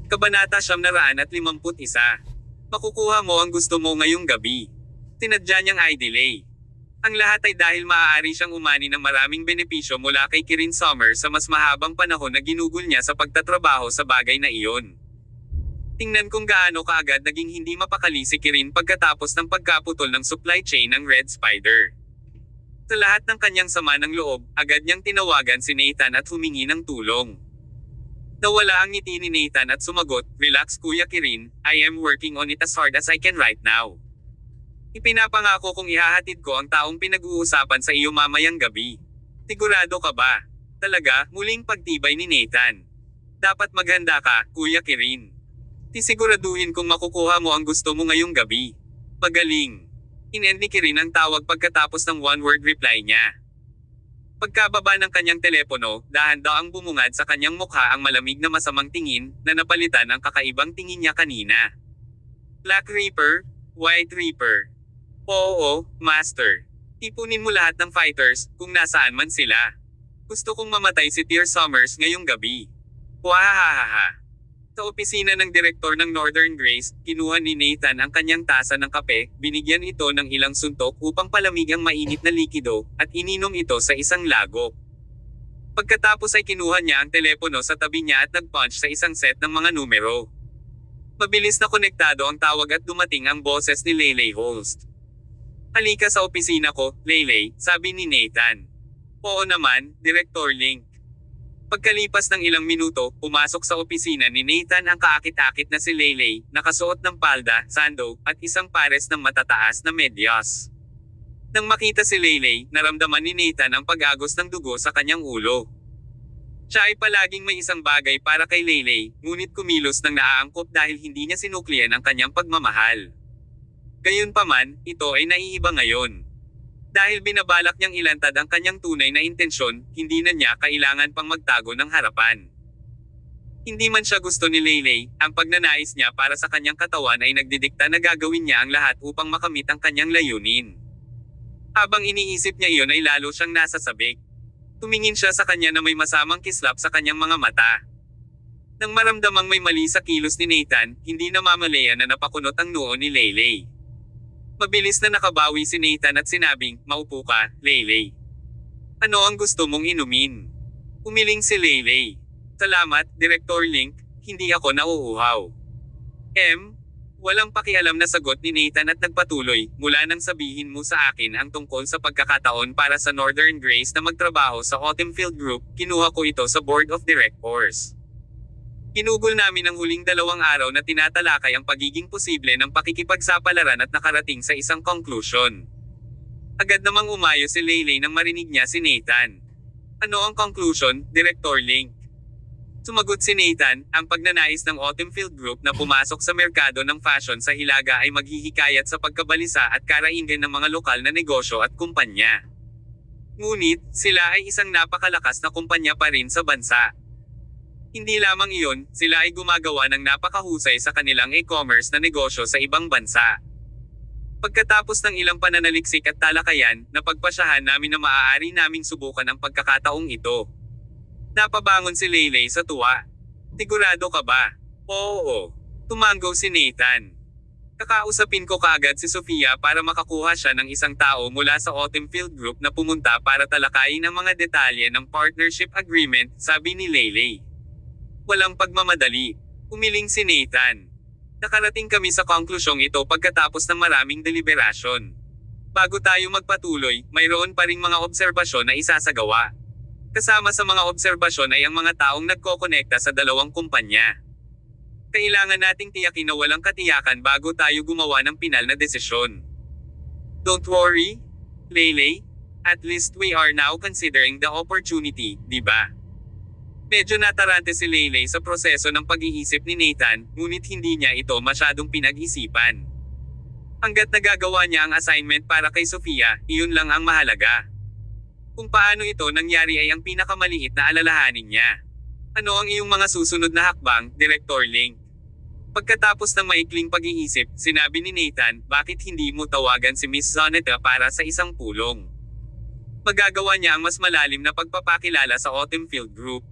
Kabanata 951. Makukuha mo ang gusto mo ngayong gabi. Tinadya niyang i-delay. Ang lahat ay dahil maaari siyang umani ng maraming benepisyo mula kay Kirin Sommer sa mas mahabang panahon na ginugol niya sa pagtatrabaho sa bagay na iyon. Tingnan kung gaano kaagad naging hindi mapakali si Kirin pagkatapos ng pagkaputol ng supply chain ng Red Spider. Sa lahat ng kanyang sama ng loob, agad niyang tinawagan si Nathan at humingi ng tulong. Nawala ang ngiti ni Nathan at sumagot, "Relax Kuya Kirin, I am working on it as hard as I can right now. Ipinapangako kong ihahatid ko ang taong pinag-uusapan sa iyo mamayang gabi. Sigurado ka ba?" Talaga, muling pagtibay ni Nathan. "Dapat maghanda ka, Kuya Kirin. Tisiguraduhin kung makukuha mo ang gusto mo ngayong gabi." "Magaling." In-end ni Kirin ang tawag pagkatapos ng one-word reply niya. Pagkababa ng kanyang telepono, dahan-daang bumungad sa kanyang mukha ang malamig na masamang tingin, na napalitan ang kakaibang tingin niya kanina. "Black Reaper, White Reaper." "Oo, Master. Ipunin mo lahat ng fighters, kung nasaan man sila. Gusto kong mamatay si Tyr Sommers ngayong gabi." Wahahaha. Sa opisina ng direktor ng Northern Grace, kinuha ni Nathan ang kanyang tasa ng kape, binigyan ito ng ilang suntok upang palamig ang mainit na likido, at ininom ito sa isang lagok. Pagkatapos ay kinuha niya ang telepono sa tabi niya at nag-punch sa isang set ng mga numero. Mabilis na konektado ang tawag at dumating ang boses ni Leyley Holst. "Halika sa opisina ko, Leyley," sabi ni Nathan. "Oo naman, Director Link." Pagkalipas ng ilang minuto, pumasok sa opisina ni Nathan ang kaakit-akit na si Leyley, nakasuot ng palda, sando, at isang pares ng matataas na medyas. Nang makita si Leyley, naramdaman ni Nathan ang pag-agos ng dugo sa kanyang ulo. Siya ay palaging may isang bagay para kay Leyley, ngunit kumilos ng naaangkop dahil hindi niya sinuklian ang kanyang pagmamahal. Gayunpaman, ito ay naiiba ngayon. Dahil binabalak niyang ilantad ang kanyang tunay na intensyon, hindi na niya kailangan pang magtago ng harapan. Hindi man siya gusto ni Leyley, ang pagnanais niya para sa kanyang katawan ay nagdidikta na gagawin niya ang lahat upang makamit ang kanyang layunin. Habang iniisip niya iyon ay lalo siyang nasasabik. Tumingin siya sa kanya na may masamang kislap sa kanyang mga mata. Nang maramdamang may mali sa kilos ni Nathan, hindi na mamalaya na napakunot ang noo ni Leyley. Mabilis na nakabawi si Nathan at sinabing, "Maupo ka, Leyley. Ano ang gusto mong inumin?" Umiling si Leyley. "Salamat, Director Link, hindi ako nauuhaw." Walang pakialam na sagot ni Nathan at nagpatuloy, "Mula nang sabihin mo sa akin ang tungkol sa pagkakataon para sa Northern Grace na magtrabaho sa Autumnfield Group, kinuha ko ito sa Board of Directors. Ginugol namin ang huling 2 araw na tinatalakay ang pagiging posible ng pakikipagsapalaran at nakarating sa isang conclusion." Agad namang umayo si Leyley nang marinig niya si Nathan. "Ano ang conclusion, Director Link?" Sumagot si Nathan, "Ang pagnanais ng Autumnfield Group na pumasok sa merkado ng fashion sa Hilaga ay maghihikayat sa pagkabalisa at karaingan ng mga lokal na negosyo at kumpanya. Ngunit, sila ay isang napakalakas na kumpanya pa rin sa bansa. Hindi lamang iyon, sila ay gumagawa ng napakahusay sa kanilang e-commerce na negosyo sa ibang bansa. Pagkatapos ng ilang pananaliksik at talakayan, napagpasyahan namin na maaari naming subukan ang pagkakataong ito." Napabangon si Leyley sa tuwa. "Sigurado ka ba?" "Oo." Tumanggaw si Nathan. "Kakausapin ko kaagad si Sofia para makakuha siya ng isang tao mula sa Autumnfield Group na pumunta para talakayin ang mga detalye ng partnership agreement," sabi ni Leyley. Walang pagmamadali. Umiling si Nathan. "Nakarating kami sa konklusyong ito pagkatapos ng maraming deliberasyon. Bago tayo magpatuloy, mayroon pa ring mga obserbasyon na isasagawa. Kasama sa mga obserbasyon ay ang mga taong nagkokonekta sa 2 kumpanya. Kailangan nating tiyakin na walang katiyakan bago tayo gumawa ng pinal na desisyon." "Don't worry, Leyley. At least we are now considering the opportunity, di ba?" Medyo natarante si Leyley sa proseso ng pag-iisip ni Nathan, ngunit hindi niya ito masyadong pinag-isipan. Hangga't nagagawa niya ang assignment para kay Sofia, iyon lang ang mahalaga. Kung paano ito nangyari ay ang pinakamaliit na alalahanin niya. "Ano ang iyong mga susunod na hakbang, Director Link?" Pagkatapos ng maikling pag-iisip, sinabi ni Nathan, "Bakit hindi mo tawagan si Miss Zoneta para sa isang pulong? Magagawa niya ang mas malalim na pagpapakilala sa Autumnfield Group."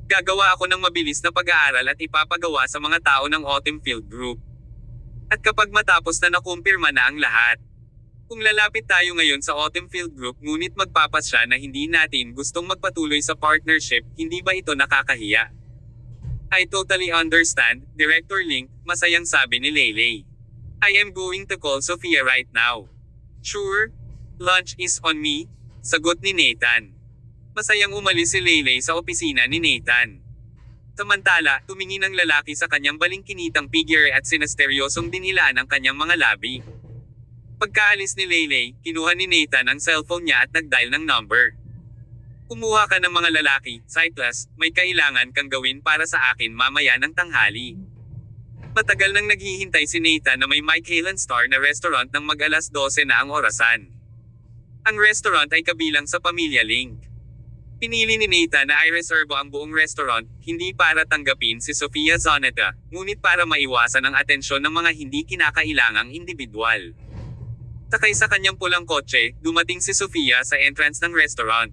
Gagawa ako ng mabilis na pag-aaral at ipapagawa sa mga tao ng Autumn Field Group. At kapag matapos na nakumpirma na ang lahat, kung lalapit tayo ngayon sa Autumn Field Group ngunit magpapasya na hindi natin gustong magpatuloy sa partnership, hindi ba ito nakakahiya? I totally understand, Director Link, masayang sabi ni Leyley. I am going to call Sofia right now. Sure? Lunch is on me? Sagot ni Nathan. Masayang umalis si Leyley sa opisina ni Nathan. Samantala, tumingin ang lalaki sa kanyang balingkinitang figure at sinasteryosong dinilaan ang kanyang mga labi. Pagkaalis ni Leyley, kinuha ni Nathan ang cellphone niya at nag-dial ng number. Kumuha ka ng mga lalaki, Cyclas, may kailangan kang gawin para sa akin mamaya ng tanghali. Matagal nang naghihintay si Nathan na may Michelin Star na restaurant ng mag-alas 12 na ang orasan. Ang restaurant ay kabilang sa Pamilya Link. Pinili ni Nathan na i-reservo ang buong restaurant, hindi para tanggapin si Sofia Zoneta, ngunit para maiwasan ang atensyon ng mga hindi kinakailangang individual. Sakay sa kanyang pulang kotse, dumating si Sofia sa entrance ng restaurant.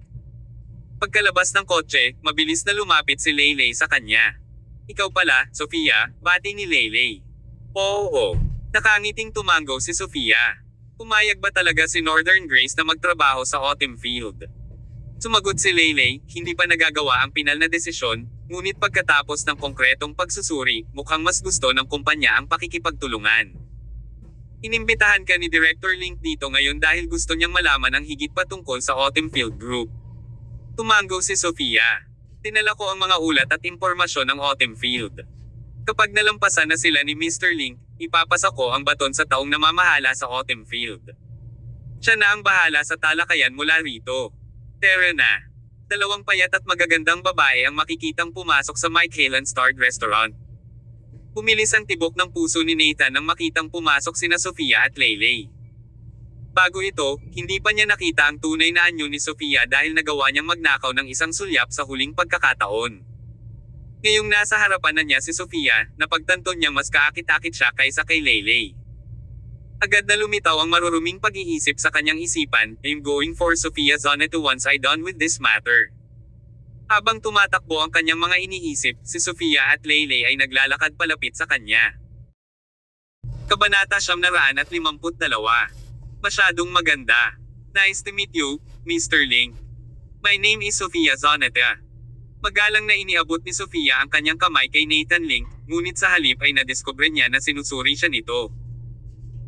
Pagkalabas ng kotse, mabilis na lumapit si Leyley sa kanya. Ikaw pala, Sofia, bati ni Leyley. Oo. Nakangiting tumango si Sofia. Pumayag ba talaga si Northern Grace na magtrabaho sa Autumn Field? Sumagot si Leyley, hindi pa nagagawa ang pinal na desisyon, ngunit pagkatapos ng konkretong pagsusuri, mukhang mas gusto ng kumpanya ang pakikipagtulungan. Inimbitahan ka ni Director Link dito ngayon dahil gusto niyang malaman ang higit pa tungkol sa Autumn Field Group. Tumango si Sofia. Tinala ko ang mga ulat at impormasyon ng Autumn Field. Kapag nalampasan na sila ni Mr. Link, ipapasa ko ang baton sa taong namamahala sa Autumn Field. Siya na ang bahala sa talakayan mula rito. Tara na. Dalawang payat at magagandang babae ang makikitang pumasok sa Michelin Starred Restaurant. Pumilis ang tibok ng puso ni Nathan nang makitang pumasok sina Sofia at Leyley. Bago ito, hindi pa niya nakita ang tunay na anyo ni Sofia dahil nagawa niyang magnakaw ng isang sulyap sa huling pagkakataon. Ngayong nasa harapan na niya si Sofia, napagtanto niya mas kaakit-akit siya kaysa kay Leyley. Agad na lumitaw ang maruruming pag-iisip sa kanyang isipan, I'm going for Sofia Zoneta once I done with this matter. Habang tumatakbo ang kanyang mga iniisip, si Sofia at Leyley ay naglalakad palapit sa kanya. Kabanata 952. Masyadong maganda. Nice to meet you, Mr. Link. My name is Sofia Zoneta. Magalang na iniabot ni Sofia ang kanyang kamay kay Nathan Link, ngunit sa halip ay nadiskubre niya na sinusuri siya nito.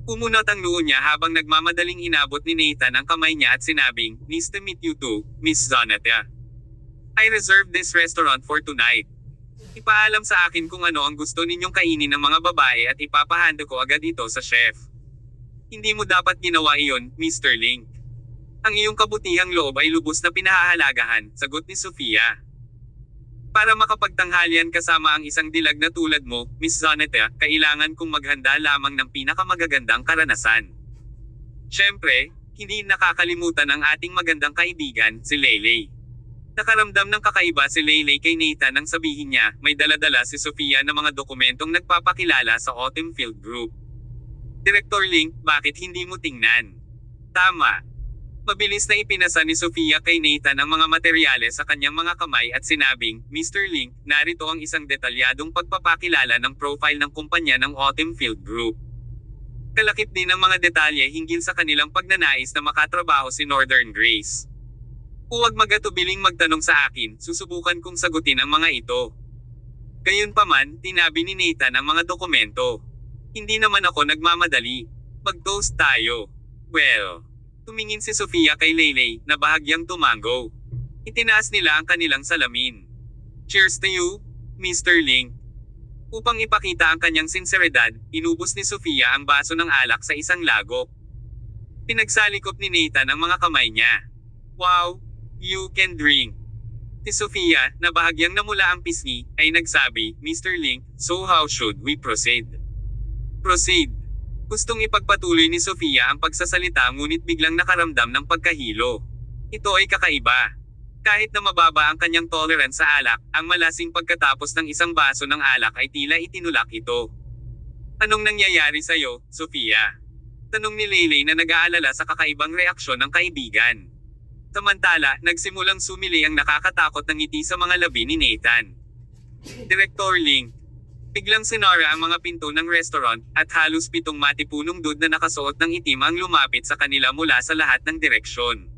Pumunot ang noo niya habang nagmamadaling inabot ni Nathan ang kamay niya at sinabing, Nice to meet you too, Miss Zoneta. I reserved this restaurant for tonight. Ipaalam sa akin kung ano ang gusto ninyong kainin ng mga babae at ipapahanda ko agad ito sa chef. Hindi mo dapat ginawa iyon, Mr. Link. Ang iyong kabutihang loob ay lubos na pinahahalagahan, sagot ni Sofia. Para makapagtanghalian kasama ang isang dilag na tulad mo, Miss Zoneta, kailangan kong maghanda lamang ng pinakamagagandang karanasan. Siyempre, hindi nakakalimutan ang ating magandang kaibigan, si Leyley. Nakaramdam ng kakaiba si Leyley kay Nathan nang sabihin niya, may daladala si Sofia na mga dokumentong nagpapakilala sa Autumn Field Group. Director Link, bakit hindi mo tingnan? Tama. Mabilis na ipinasa ni Sofia kay Nathan ang mga materyales sa kanyang mga kamay at sinabing, Mr. Link, narito ang isang detalyadong pagpapakilala ng profile ng kumpanya ng Autumn Field Group. Kalakip din ang mga detalye hinggil sa kanilang pagnanais na makatrabaho si Northern Grace. Huwag magatubiling magtanong sa akin, susubukan kong sagutin ang mga ito. Gayunpaman, tinabi ni Nathan ang mga dokumento. Hindi naman ako nagmamadali. Mag-toast tayo. Well. Tumingin si Sofia kay Leyley, na bahagyang tumango. Itinaas nila ang kanilang salamin. Cheers to you, Mr. Link. Upang ipakita ang kanyang sinseridad, inubos ni Sofia ang baso ng alak sa isang lagok. Pinagsalikop ni Nathan ang mga kamay niya. Wow, you can drink. Si Sofia, na bahagyang namula ang pisngi, ay nagsabi, Mr. Link, so how should we proceed? Proceed. Gustong ipagpatuloy ni Sofia ang pagsasalita ngunit biglang nakaramdam ng pagkahilo. Ito ay kakaiba. Kahit na mababa ang kanyang tolerance sa alak, ang malasing pagkatapos ng isang baso ng alak ay tila itinulak ito. Anong nangyayari sa'yo, Sofia? Tanong ni Leyley na nag-aalala sa kakaibang reaksyon ng kaibigan. Samantala, nagsimulang sumili ang nakakatakot na ngiti sa mga labi ni Nathan. Director Link. Biglang sinara ang mga pinto ng restaurant, at halos 7 matipunong dude na nakasuot ng itim ang lumapit sa kanila mula sa lahat ng direksyon.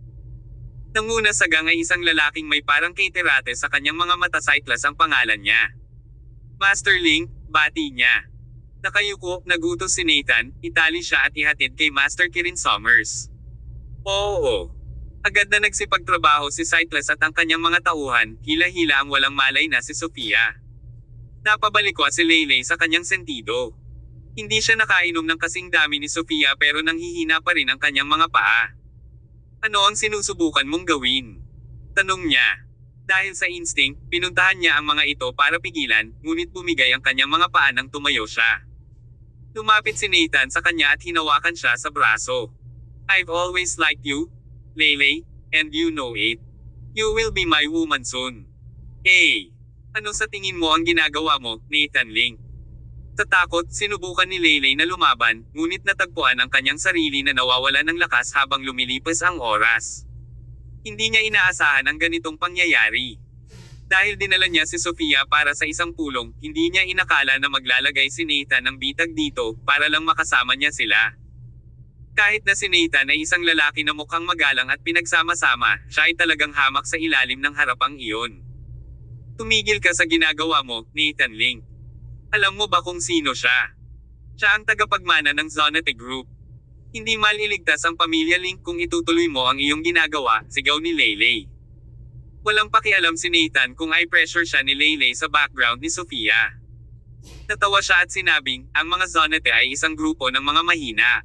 Nanguna sa gang ay isang lalaking may parang caterate sa kanyang mga mata, Cyclas ang pangalan niya. Master Link, bati niya. Nakayuko, nagutos si Nathan, itali siya at ihatid kay Master Kirin Summers. Oo. Agad na nagsipagtrabaho si Cyclas at ang kanyang mga tauhan, hila-hila ang walang malay na si Sofia. Napabalikwa si Leylay sa kanyang sentido. Hindi siya nakainom ng kasing dami ni Sofia pero nanghihina pa rin ang kanyang mga paa. Ano ang sinusubukan mong gawin? Tanong niya. Dahil sa instinct, pinuntahan niya ang mga ito para pigilan, ngunit bumigay ang kanyang mga paa nang tumayo siya. Lumapit si Nathan sa kanya at hinawakan siya sa braso. I've always liked you, Leylay, and you know it. You will be my woman soon. Hey! Ano sa tingin mo ang ginagawa mo, Nathan Link? Tatakot, sinubukan ni Leylay na lumaban, ngunit natagpuan ang kanyang sarili na nawawala ng lakas habang lumilipas ang oras. Hindi niya inaasahan ang ganitong pangyayari. Dahil dinala niya si Sofia para sa isang pulong, hindi niya inakala na maglalagay si Nathan ng bitag dito, para lang makasama niya sila. Kahit na si Nathan ay isang lalaki na mukhang magalang at pinagsama-sama, siya ay talagang hamak sa ilalim ng harapang iyon. Tumigil ka sa ginagawa mo, Nathan Link. Alam mo ba kung sino siya? Siya ang tagapagmana ng Zonete Group. Hindi maliligtas ang pamilya Link kung itutuloy mo ang iyong ginagawa, sigaw ni Leylay. Walang pakialam si Nathan kung i-pressure siya ni Leylay sa background ni Sofia. Natawa siya at sinabing, ang mga Zonete ay isang grupo ng mga mahina.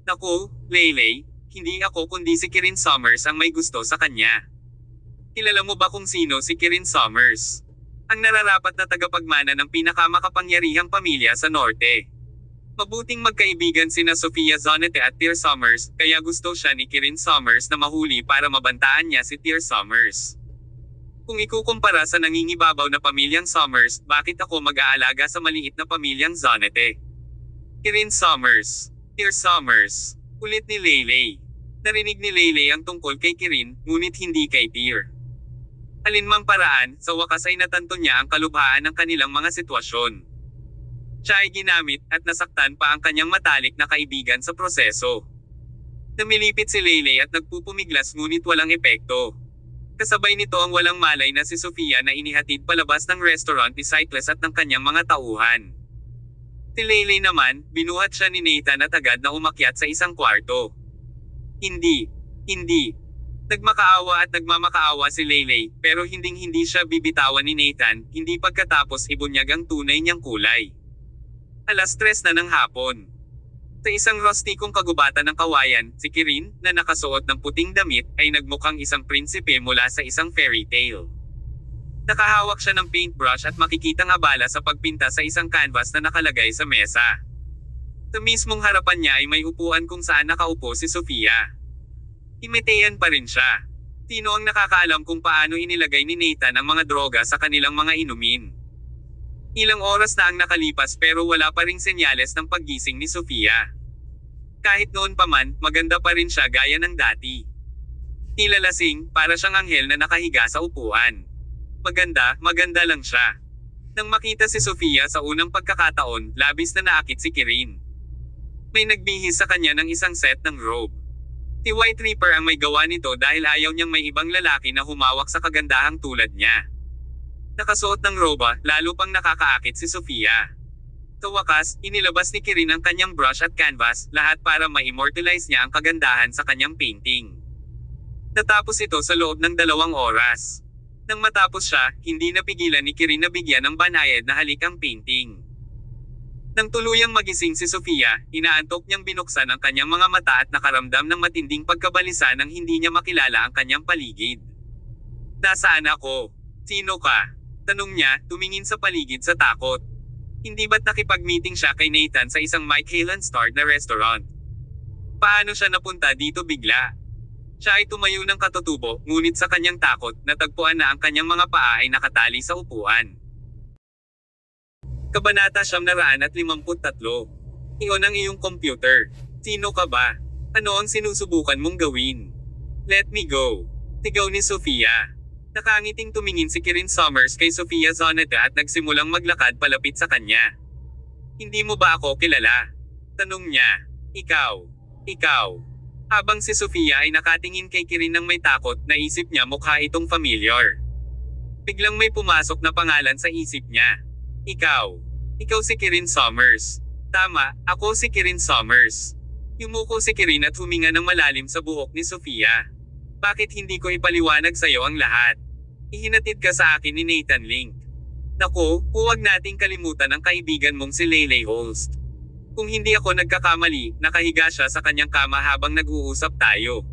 Naku, Leylay, hindi ako kundi si Kirin Summers ang may gusto sa kanya. Kilala mo ba kung sino si Kirin Summers? Ang nararapat na tagapagmana ng pinakamakapangyarihang pamilya sa Norte. Mabuting magkaibigan sina Sofia Zonete at Tyr Summers, kaya gusto siya ni Kirin Summers na mahuli para mabantaan niya si Tyr Summers. Kung ikukumpara sa nangingibabaw na pamilyang Summers, bakit ako mag-aalaga sa maliit na pamilyang Zonete? Kirin Summers. Tyr Summers. Ulit ni Leylay. Narinig ni Leylay ang tungkol kay Kirin, ngunit hindi kay Tyr. Alinmang paraan, sa wakas ay natanto niya ang kalubhaan ng kanilang mga sitwasyon. Siya ay ginamit, at nasaktan pa ang kanyang matalik na kaibigan sa proseso. Namilipit si Leylay at nagpupumiglas ngunit walang epekto. Kasabay nito ang walang malay na si Sofia na inihatid palabas ng restaurant ni Cyclas at ng kanyang mga tauhan. Si Leylay naman, binuhat siya ni Nathan at agad na umakyat sa isang kwarto. Hindi. Nagmakaawa at nagmamakaawa si Leylay, pero hindi siya bibitawan ni Nathan, hindi pagkatapos ibunyag ang tunay niyang kulay. 3:00 na ng hapon. Sa isang rustikong kagubatan ng kawayan, si Kirin, na nakasuot ng puting damit, ay nagmukhang isang prinsipe mula sa isang fairy tale. Nakahawak siya ng paintbrush at makikitang abala sa pagpinta sa isang canvas na nakalagay sa mesa. Sa mismong harapan niya ay may upuan kung saan nakaupo si Sofia. Imitayan pa rin siya. Sino ang nakakaalam kung paano inilagay ni Nathan ang mga droga sa kanilang mga inumin? Ilang oras na ang nakalipas pero wala pa ring senyales ng paggising ni Sofia. Kahit noon pa man, maganda pa rin siya gaya ng dati. Tila lasing, para siyang anghel na nakahiga sa upuan. Maganda lang siya. Nang makita si Sofia sa unang pagkakataon, labis na naakit si Kirin. May nagbihis sa kanya ng isang set ng robe. Si White Reaper ang may gawa nito dahil ayaw niyang may ibang lalaki na humawak sa kagandahang tulad niya. Nakasuot ng roba, lalo pang nakakaakit si Sofia. Sa wakas, inilabas ni Kirin ang kanyang brush at canvas, lahat para ma-immortalize niya ang kagandahan sa kanyang painting. Natapos ito sa loob ng 2 oras. Nang matapos siya, hindi napigilan ni Kirin na bigyan ng banayad na halik ang painting. Nang tuluyang magising si Sofia, inaantok niyang binuksan ang kanyang mga mata at nakaramdam ng matinding pagkabalisa nang hindi niya makilala ang kanyang paligid. Nasaan ako? Sino ka? Tanong niya, tumingin sa paligid sa takot. Hindi ba't nakipag-meeting siya kay Nathan sa isang Michelin-starred na restaurant? Paano siya napunta dito bigla? Siya ay tumayo ng katutubo, ngunit sa kanyang takot, natagpuan na ang kanyang mga paa ay nakatali sa upuan. Kabanata 953. Iyon ang iyong computer. Sino ka ba? Ano ang sinusubukan mong gawin? Let me go. Sigaw ni Sofia. Nakangiting tumingin si Kirin Summers kay Sofia Zoneta at nagsimulang maglakad palapit sa kanya. Hindi mo ba ako kilala? Tanong niya. Ikaw. Habang si Sofia ay nakatingin kay Kirin ng may takot, naisip niya mukha itong familiar. Biglang may pumasok na pangalan sa isip niya. Ikaw si Kirin Summers. Tama, ako si Kirin Summers. Yumuko si Kirin at huminga ng malalim sa buhok ni Sofia. Bakit hindi ko ipaliwanag sa'yo ang lahat? Ihinatid ka sa akin ni Nathan Link. Naku, huwag nating kalimutan ang kaibigan mong si Leyley Holst. Kung hindi ako nagkakamali, nakahiga siya sa kanyang kama habang nag-uusap tayo.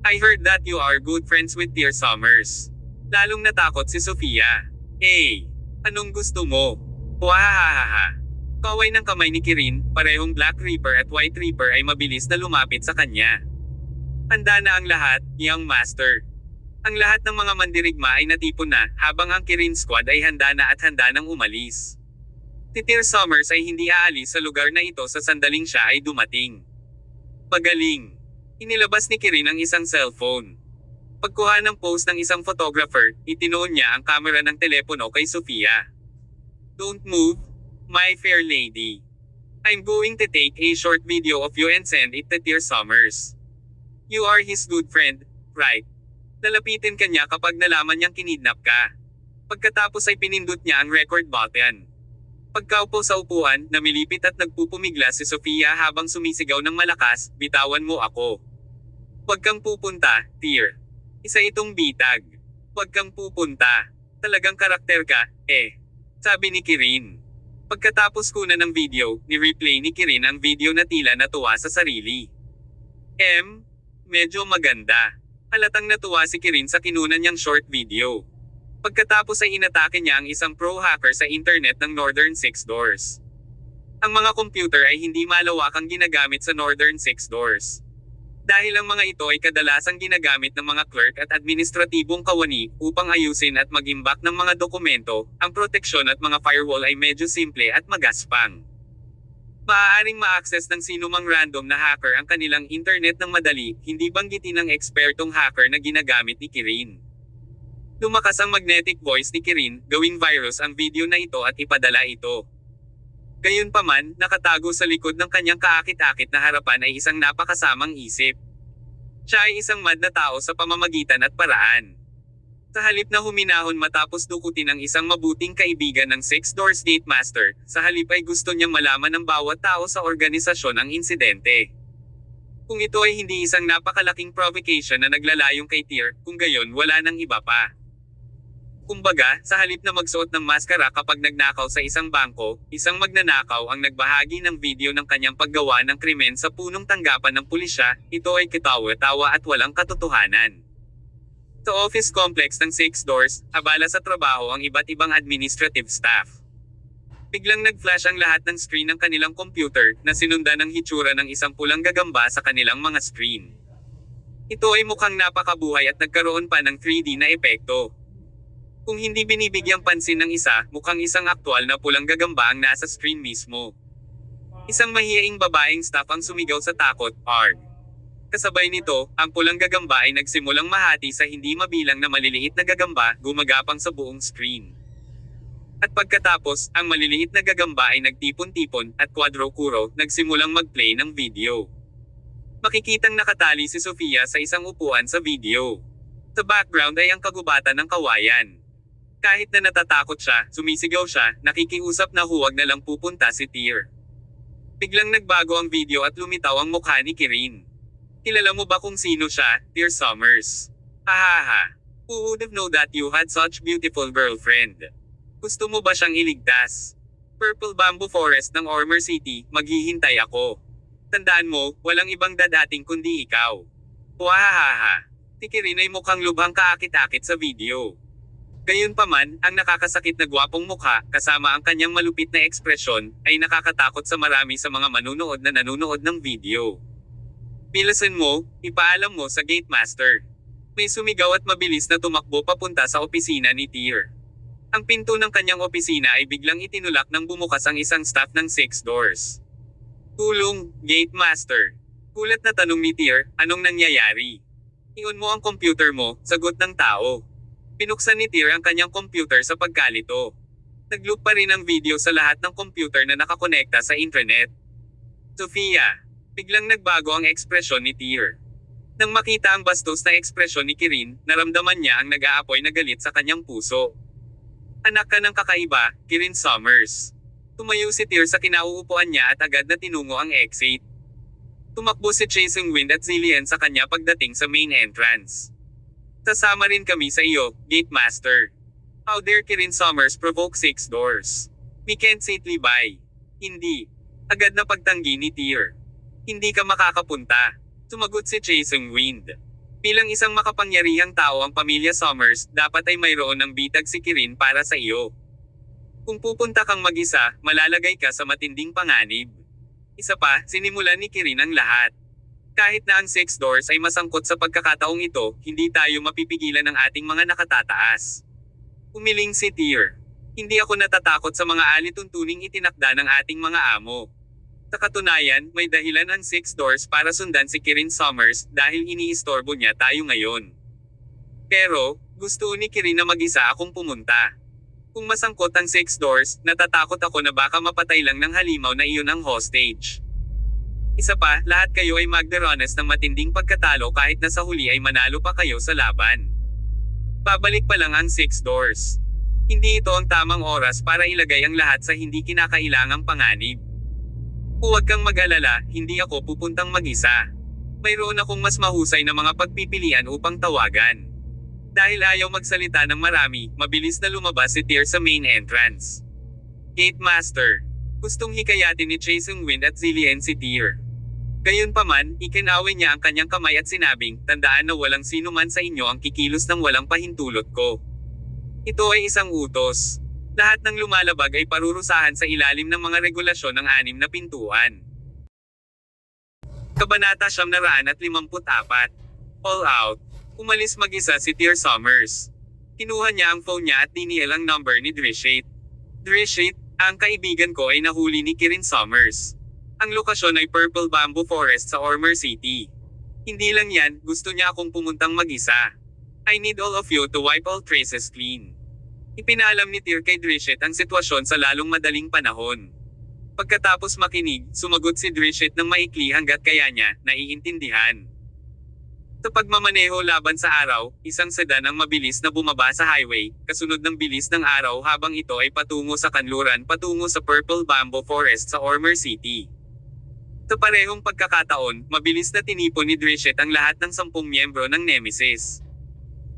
I heard that you are good friends with Dear Summers. Lalong natakot si Sofia. Hey, anong gusto mo? Wahahaha. Kaway ng kamay ni Kirin, parehong Black Reaper at White Reaper ay mabilis na lumapit sa kanya. Handa na ang lahat, young master. Ang lahat ng mga mandirigma ay natipon na, habang ang Kirin squad ay handa na at handa nang umalis. Dear Summers ay hindi aalis sa lugar na ito sa sandaling siya ay dumating. Pagaling. Inilabas ni Kirin ang isang cellphone. Pagkuha ng post ng isang photographer, itinuon niya ang kamera ng telepono kay Sofia. Don't move, my fair lady. I'm going to take a short video of you and send it to Dear Summers. You are his good friend, right? Lalapitin ka niya kapag nalaman niyang kinidnap ka. Pagkatapos ay pinindot niya ang record button. Pagkaupo sa upuan, namilipit at nagpupumigla si Sofia habang sumisigaw ng malakas, bitawan mo ako. Huwag kang pupunta, Dear. Isa itong bitag. Huwag kang pupunta. Talagang karakter ka, sabi ni Kirin. Pagkatapos kuna ng video, ni-replay ni Kirin ang video na tila natuwa sa sarili. Medyo maganda. Halatang natuwa si Kirin sa kinunan niyang short video. Pagkatapos ay inatake niya ang isang pro-hacker sa internet ng Northern Six Doors. Ang mga computer ay hindi malawakang ginagamit sa Northern Six Doors. Dahil ang mga ito ay kadalasang ginagamit ng mga clerk at administratibong kawani upang ayusin at mag-imbak ng mga dokumento, ang proteksyon at mga firewall ay medyo simple at magaspang. Maaaring ma-access ng sinumang random na hacker ang kanilang internet ng madali, hindi banggitin ng ekspertong hacker na ginagamit ni Kirin. Lumakas ang magnetic voice ni Kirin, gawing virus ang video na ito at ipadala ito. Gayunpaman, nakatago sa likod ng kanyang kaakit-akit na harapan ay isang napakasamang isip. Siya ay isang mad na tao sa pamamagitan at paraan. Sa halip na huminahon matapos dukutin ang isang mabuting kaibigan ng Six Doors Gate Master, sa halip ay gusto niyang malaman ng bawat tao sa organisasyon ang insidente. Kung ito ay hindi isang napakalaking provocation na naglalayong kay Tyr, kung gayon wala nang iba pa. Kumbaga, sa halip na magsuot ng maskara kapag nagnakaw sa isang bangko, isang magnanakaw ang nagbahagi ng video ng kanyang paggawa ng krimen sa punong tanggapan ng pulisya, ito ay kitawa-tawa at walang katotohanan. Sa office complex ng Six Doors, abala sa trabaho ang iba't ibang administrative staff. Biglang nag-flash ang lahat ng screen ng kanilang computer, na sinundan ng hitsura ng isang pulang gagamba sa kanilang mga screen. Ito ay mukhang napakabuhay at nagkaroon pa ng 3D na epekto. Kung hindi binibigyang pansin ng isa, mukhang isang aktwal na pulang gagamba ang nasa screen mismo. Isang mahiyaing babaeng staff ang sumigaw sa takot, "Arg!" Kasabay nito, ang pulang gagamba ay nagsimulang mahati sa hindi mabilang na maliliit na gagamba, gumagapang sa buong screen. At pagkatapos, ang maliliit na gagamba ay nagtipon-tipon, at quadrocuro, nagsimulang mag-play ng video. Makikitang nakatali si Sofia sa isang upuan sa video. Sa background ay ang kagubatan ng kawayan. Kahit na natatakot siya, sumisigaw siya, nakikiusap na huwag na lang pupunta si Tyr. Biglang nagbago ang video at lumitaw ang mukha ni Kirin. Kilala mo ba kung sino siya, Dear Summers? Hahaha. Who would have known that you had such beautiful girlfriend? Gusto mo ba siyang iligtas? Purple Bamboo Forest ng Ormer City, maghihintay ako. Tandaan mo, walang ibang dadating kundi ikaw. Wahahaha. Si Kirin ay mukhang lubhang kaakit-akit sa video. Gayunpaman, ang nakakasakit na gwapong mukha, kasama ang kanyang malupit na ekspresyon, ay nakakatakot sa marami sa mga manunood na nanunood ng video. Bilisan mo, ipaalam mo sa Gate Master. May sumigaw at mabilis na tumakbo papunta sa opisina ni Tyr. Ang pinto ng kanyang opisina ay biglang itinulak nang bumukas ang isang staff ng Six Doors. Tulong, Gate Master. Kulat na tanong ni Tyr, anong nangyayari? I-on mo ang computer mo, sagot ng tao. Pinuksan ni Tyr ang kanyang computer sa pagkalito. Nag-loop pa rin ang video sa lahat ng computer na nakakonekta sa internet. Sofia. Biglang nagbago ang ekspresyon ni Tyr. Nang makita ang bastos na ekspresyon ni Kirin, naramdaman niya ang nag-aapoy na galit sa kanyang puso. Anak ka ng kakaiba, Kirin Summers. Tumayo si Tyr sa kinauupuan niya at agad na tinungo ang exit. Tumakbo si Chae Seung-win at Zillian sa kanya pagdating sa main entrance. Sasama rin kami sa iyo, Gate Master. How dare Kirin Summers provoke 6 doors? We can't safely buy. Hindi. Agad na pagtanggi ni Tyr. Hindi ka makakapunta. Sumagot si Chae Seung-win. Bilang isang makapangyarihang tao ang pamilya Summers, dapat ay mayroon ng bitag si Kirin para sa iyo. Kung pupunta kang mag-isa, malalagay ka sa matinding panganib. Isa pa, sinimulan ni Kirin ang lahat. Kahit na ang 6 doors ay masangkot sa pagkakataong ito, hindi tayo mapipigilan ng ating mga nakatataas. Umiling si Tyr. Hindi ako natatakot sa mga alituntuning itinakda ng ating mga amo. Sa katunayan, may dahilan ang 6 doors para sundan si Kirin Summers dahil iniistorbo niya tayo ngayon. Pero, gusto ni Kirin na mag-isa akong pumunta. Kung masangkot ang 6 doors, natatakot ako na baka mapatay lang ng halimaw na iyon ang hostage. Isa pa, lahat kayo ay magdaranas ng matinding pagkatalo kahit na sa huli ay manalo pa kayo sa laban. Babalik pa lang ang 6 doors. Hindi ito ang tamang oras para ilagay ang lahat sa hindi kinakailangang panganib. Huwag kang mag-alala, hindi ako pupuntang mag-isa. Mayroon akong mas mahusay na mga pagpipilian upang tawagan. Dahil ayaw magsalita ng marami, mabilis na lumabas si Tyr sa main entrance. Gate Master. Gustong hikayatin ni Chae Seung-win at Zillian si Tyr. Gayunpaman, ikinawin niya ang kanyang kamay at sinabing, tandaan na walang sino man sa inyo ang kikilos ng walang pahintulot ko. Ito ay isang utos. Lahat ng lumalabag ay parurusahan sa ilalim ng mga regulasyon ng 6 na pintuan. Kabanata 954. All out. Umalis mag-isa si Tyr Summers. Kinuha niya ang phone niya at dinial ang number ni Drishit. Drishit, ang kaibigan ko ay nahuli ni Kirin Summers. Ang lokasyon ay Purple Bamboo Forest sa Ormer City. Hindi lang yan, gusto niya akong pumuntang mag-isa. I need all of you to wipe all traces clean. Ipinaalam ni Tyr kay Drishit ang sitwasyon sa lalong madaling panahon. Pagkatapos makinig, sumagot si Drishit ng maikli hanggat kaya niya, naiintindihan. Sa pagmamaneho laban sa araw, isang sedan ang mabilis na bumaba sa highway, kasunod ng bilis ng araw habang ito ay patungo sa kanluran patungo sa Purple Bamboo Forest sa Ormer City. Sa parehong pagkakataon, mabilis na tinipon ni Drishit ang lahat ng 10 miyembro ng Nemesis.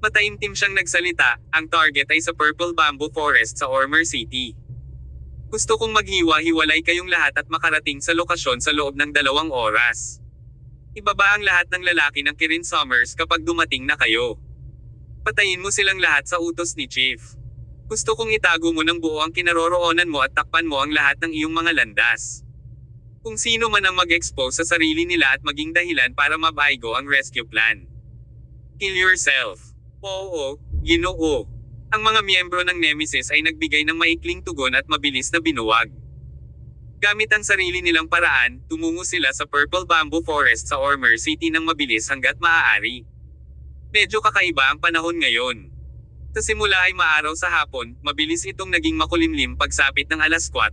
Mataimtim siyang nagsalita, ang target ay sa Purple Bamboo Forest sa Ormer City. Gusto kong maghiwa-hiwalay kayong lahat at makarating sa lokasyon sa loob ng 2 oras. Ibaba ang lahat ng lalaki ng Kirin Summers kapag dumating na kayo. Patayin mo silang lahat sa utos ni Chief. Gusto kong itago mo ng buo ang kinaroroonan mo at takpan mo ang lahat ng iyong mga landas. Kung sino man ang mag-expose sa sarili nila at maging dahilan para mabaigo ang rescue plan. Kill yourself. Oo, Ginoo. Ang mga miyembro ng Nemesis ay nagbigay ng maikling tugon at mabilis na binuwag. Gamit ang sarili nilang paraan, tumungo sila sa Purple Bamboo Forest sa Ormer City ng mabilis hanggat maaari. Medyo kakaiba ang panahon ngayon. Sa simula ay maaraw sa hapon, mabilis itong naging makulimlim pagsapit ng alas 4.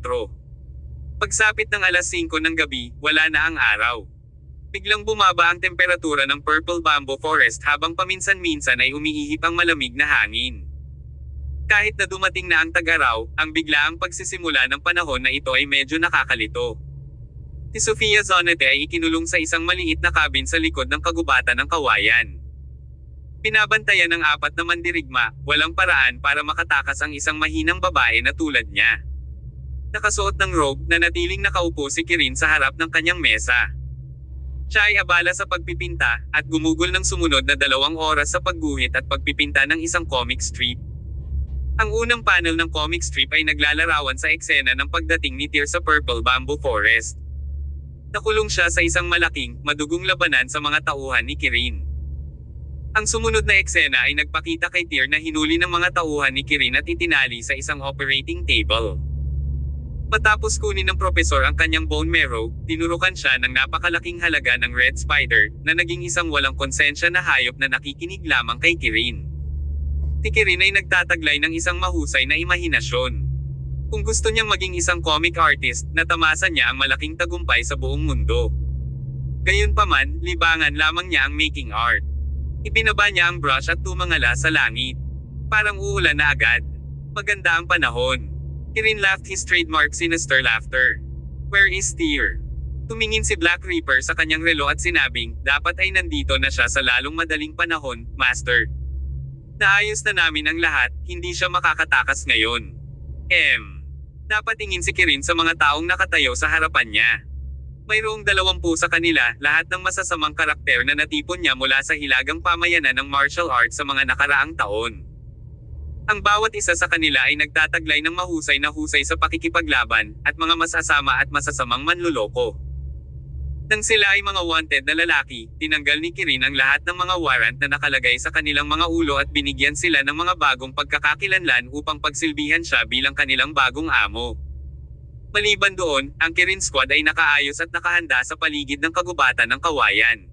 Pagsapit ng alas 5 ng gabi, wala na ang araw. Biglang bumaba ang temperatura ng Purple Bamboo Forest habang paminsan-minsan ay umiihip ang malamig na hangin. Kahit na dumating na ang tag-araw, ang biglaang pagsisimula ng panahon na ito ay medyo nakakalito. Si Sofia Zonete ay ikinulong sa isang maliit na cabin sa likod ng kagubatan ng kawayan. Pinabantayan ng 4 na mandirigma, walang paraan para makatakas ang isang mahinang babae na tulad niya. Nakasuot ng robe, nanatiling nakaupo si Kirin sa harap ng kanyang mesa. Siya ay abala sa pagpipinta, at gumugol ng sumunod na 2 oras sa pagguhit at pagpipinta ng isang comic strip. Ang unang panel ng comic strip ay naglalarawan sa eksena ng pagdating ni Tyr sa Purple Bamboo Forest. Nakulong siya sa isang malaking, madugong labanan sa mga tauhan ni Kirin. Ang sumunod na eksena ay nagpakita kay Tyr na hinuli ng mga tauhan ni Kirin at itinali sa isang operating table. Matapos kunin ng propesor ang kanyang bone marrow, tinurukan siya ng napakalaking halaga ng Red Spider, na naging isang walang konsensya na hayop na nakikinig lamang kay Kirin. Si Kirin ay nagtataglay ng isang mahusay na imahinasyon. Kung gusto niyang maging isang comic artist, natamasa niya ang malaking tagumpay sa buong mundo. Gayunpaman, libangan lamang niya ang making art. Ibinaba niya ang brush at tumangala sa langit. Parang uulan na agad. Maganda ang panahon. Kirin laughed his trademark sinister laughter. Where is Tyr? Tumingin si Black Reaper sa kanyang relo at sinabing, dapat ay nandito na siya sa lalong madaling panahon, Master. Naayos na namin ang lahat, hindi siya makakatakas ngayon. Napatingin si Kirin sa mga taong nakatayo sa harapan niya. Mayroong 20 sa kanila, lahat ng masasamang karakter na natipon niya mula sa hilagang pamayanan ng martial arts sa mga nakaraang taon. Ang bawat isa sa kanila ay nagtataglay ng mahusay na husay sa pakikipaglaban, at mga masasama at masasamang manluloko. Nang sila ay mga wanted na lalaki, tinanggal ni Kirin ang lahat ng mga warrant na nakalagay sa kanilang mga ulo at binigyan sila ng mga bagong pagkakakilanlan upang pagsilbihan siya bilang kanilang bagong amo. Maliban doon, ang Kirin Squad ay nakaayos at nakahanda sa paligid ng kagubatan ng kawayan.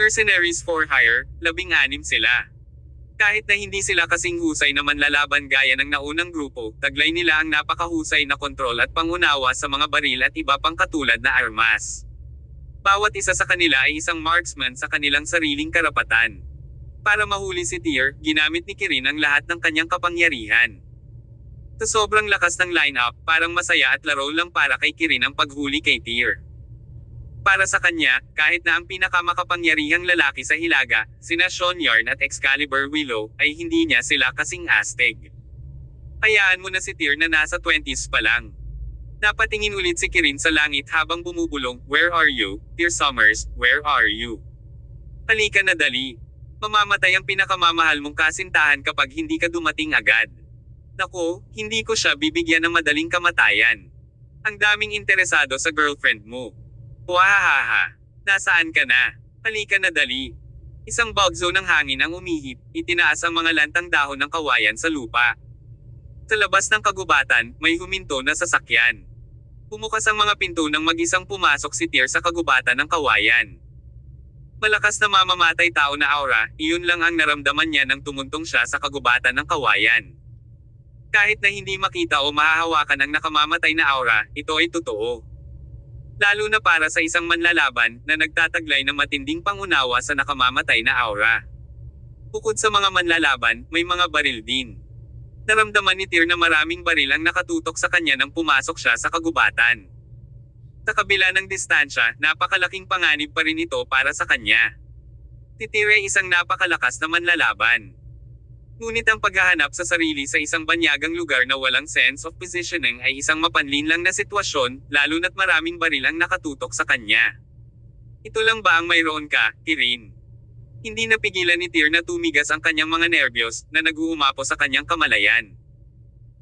Mercenaries for hire, 16 sila. Kahit na hindi sila kasing husay na manlalaban gaya ng naunang grupo, taglay nila ang napakahusay na kontrol at pangunawa sa mga baril at iba pang katulad na armas. Bawat isa sa kanila ay isang marksman sa kanilang sariling karapatan. Para mahuli si Tyr, ginamit ni Kirin ang lahat ng kanyang kapangyarihan. Sa sobrang lakas ng lineup, parang masaya at laro lang para kay Kirin ang paghuli kay Tyr. Para sa kanya, kahit na ang pinakamakapangyarihang lalaki sa Hilaga, sina Sean Yarn at Excalibur Willow, ay hindi niya sila kasing astig. Hayaan mo na si Tyr na nasa 20s pa lang. Napatingin ulit si Kirin sa langit habang bumubulong, "Where are you, Tyr Summers, where are you? Halika na dali. Mamamatay ang pinakamamahal mong kasintahan kapag hindi ka dumating agad." Naku, hindi ko siya bibigyan ng madaling kamatayan. Ang daming interesado sa girlfriend mo. Wahahaha. Nasaan ka na? Halika na dali. Isang bagzo ng hangin ang umihip, itinaas ang mga lantang dahon ng kawayan sa lupa. Sa labas ng kagubatan, may huminto na sasakyan. Bumukas ang mga pinto nang mag-isang pumasok si Tyr sa kagubatan ng kawayan. Malakas na mamamatay tao na aura, iyon lang ang naramdaman niya nang tumuntong siya sa kagubatan ng kawayan. Kahit na hindi makita o mahahawakan ang nakamamatay na aura, ito ay totoo. Lalo na para sa isang manlalaban na nagtataglay ng matinding pangunawa sa nakamamatay na aura. Bukod sa mga manlalaban, may mga baril din. Naramdaman ni Tyr na maraming baril ang nakatutok sa kanya nang pumasok siya sa kagubatan. Sa kabila ng distansya, napakalaking panganib pa rin ito para sa kanya. Si Tyr ay isang napakalakas na manlalaban. Ngunit ang paghahanap sa sarili sa isang banyagang lugar na walang sense of positioning ay isang mapanlinlang na sitwasyon, lalo na't maraming baril ang nakatutok sa kanya. Ito lang ba ang mayroon ka, Kirin? Hindi napigilan ni Tyr na tumigas ang kanyang mga nerbiyos na nag-uumapo sa kanyang kamalayan.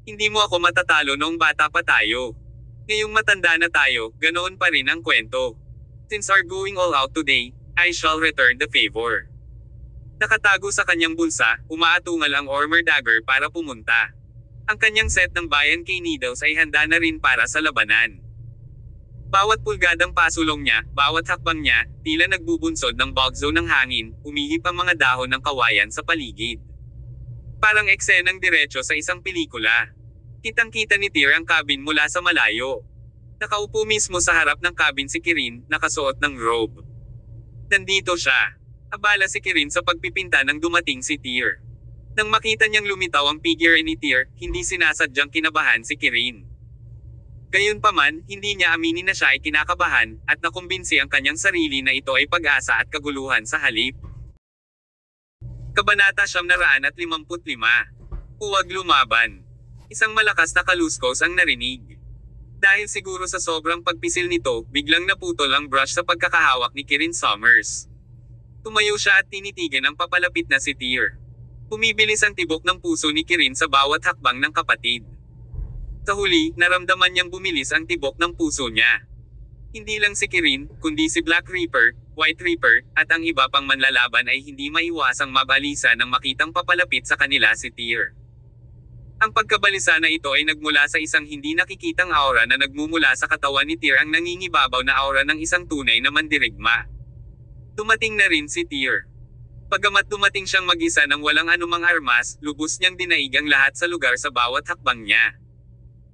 Hindi mo ako matatalo noong bata pa tayo. Ngayong matanda na tayo, ganoon pa rin ang kwento. Since our going all out today, I shall return the favor. Nakatago sa kanyang bulsa, umaatungal ang armor dagger para pumunta. Ang kanyang set ng Bayan K needles ay handa na rin para sa labanan. Bawat pulgadang pasulong niya, bawat hakbang niya, tila nagbubunsod ng bagzo ng hangin, umihip ang mga dahon ng kawayan sa paligid. Parang eksenang diretso sa isang pelikula. Kitang-kita ni Tyr ang cabin mula sa malayo. Nakaupo mismo sa harap ng cabin si Kirin, nakasuot ng robe. Nandito siya. Abala si Kirin sa pagpipinta nang dumating si Tyr. Nang makita niyang lumitaw ang figure ni Tyr, hindi sinasadyang kinabahan si Kirin. Gayunpaman, hindi niya aminin na siya ay kinakabahan, at nakumbinsi ang kanyang sarili na ito ay pag-asa at kaguluhan sa halip. Kabanata 955. Huwag lumaban. Isang malakas na kaluskos ang narinig. Dahil siguro sa sobrang pagpisil nito, biglang naputol ang brush sa pagkakahawak ni Kirin Summers. Tumayo siya at tinitigan ang papalapit na si Tyr. Bumibilis ang tibok ng puso ni Kirin sa bawat hakbang ng kapatid. Sa huli, naramdaman niyang bumilis ang tibok ng puso niya. Hindi lang si Kirin, kundi si Black Reaper, White Reaper, at ang iba pang manlalaban ay hindi maiwasang mabalisa nang makitang papalapit sa kanila si Tyr. Ang pagkabalisa na ito ay nagmula sa isang hindi nakikitang aura na nagmumula sa katawan ni Tyr, ang nangingibabaw na aura ng isang tunay na mandirigma. Dumating na rin si Tyr. Bagamat dumating siyang mag-isa ng walang anumang armas, lubos niyang dinaig ang lahat sa lugar sa bawat hakbang niya.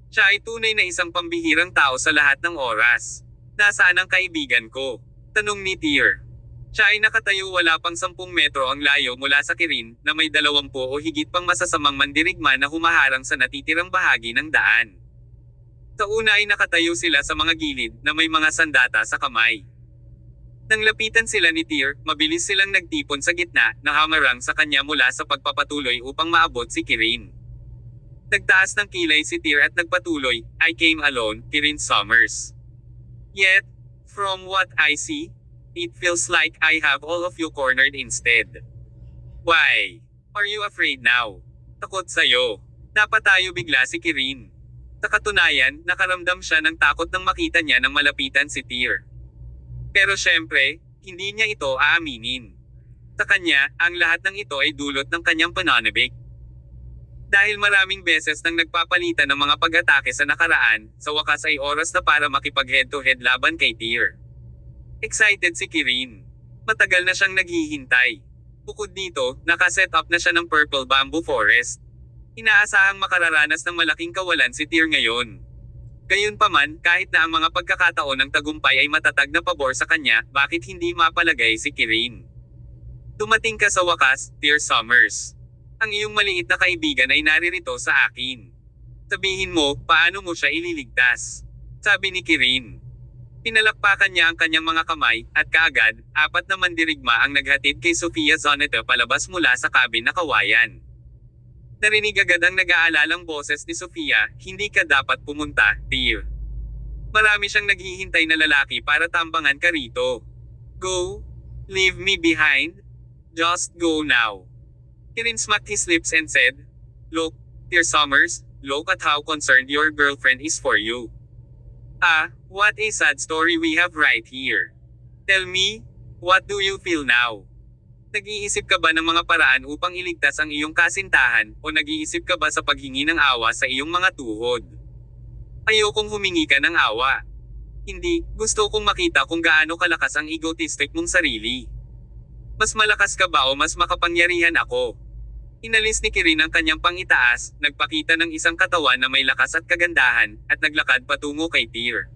Siya ay tunay na isang pambihirang tao sa lahat ng oras. Nasaan ang kaibigan ko? Tanong ni Tyr. Siya ay nakatayo wala pang 10 metro ang layo mula sa Kirin, na may 20 o higit pang masasamang mandirigma na humaharang sa natitirang bahagi ng daan. Sa una ay nakatayo sila sa mga gilid, na may mga sandata sa kamay. Nang lapitan sila ni Tyr, mabilis silang nagtipon sa gitna, na hamarang sa kanya mula sa pagpapatuloy upang maabot si Kirin. Nagtaas ng kilay si Tyr at nagpatuloy, I came alone, Kirin Summers. Yet, from what I see, it feels like I have all of you cornered instead. Why? Are you afraid now? Takot sa'yo. Napatayo bigla si Kirin. Sa katunayan, nakaramdam siya ng takot nang makita niya nang malapitan si Tyr. Pero syempre, hindi niya ito aaminin. Sa kanya, ang lahat ng ito ay dulot ng kanyang pananabik. Dahil maraming beses nang nagpapalitan ng mga pag-atake sa nakaraan, sa wakas ay oras na para makipag head-to-head laban kay Tyr. Excited si Kirin. Matagal na siyang naghihintay. Bukod dito, nakaset up na siya ng Purple Bamboo Forest. Inaasahang makararanas ng malaking kawalan si Tyr ngayon. Gayunpaman, kahit na ang mga pagkakataon ng tagumpay ay matatag na pabor sa kanya, bakit hindi mapalagay si Kirin? Dumating ka sa wakas, Tyr Summers. Ang iyong maliit na kaibigan ay naririto sa akin. Sabihin mo, paano mo siya ililigtas? Sabi ni Kirin. Pinalakpakan niya ang kanyang mga kamay, at kaagad, 4 na mandirigma ang naghatid kay Sofia Zoneta palabas mula sa cabin na kawayan. Narinig agad ang nag-aalalang boses ni Sofia, hindi ka dapat pumunta, Tyr. Marami siyang naghihintay na lalaki para tambangan ka rito. Go. Leave me behind. Just go now. Kirin smacked his lips and said, Look, Tyr Summers, look at how concerned your girlfriend is for you. Ah, what a sad story we have right here. Tell me, what do you feel now? Nag-iisip ka ba ng mga paraan upang iligtas ang iyong kasintahan, o nag-iisip ka ba sa paghingi ng awa sa iyong mga tuhod? Ayokong humingi ka ng awa. Hindi, gusto kong makita kung gaano kalakas ang egotistic mong sarili. Mas malakas ka ba o mas makapangyarihan ako? Inalis ni Kirin ang kanyang pangitaas, nagpakita ng isang katawan na may lakas at kagandahan, at naglakad patungo kay Tyr.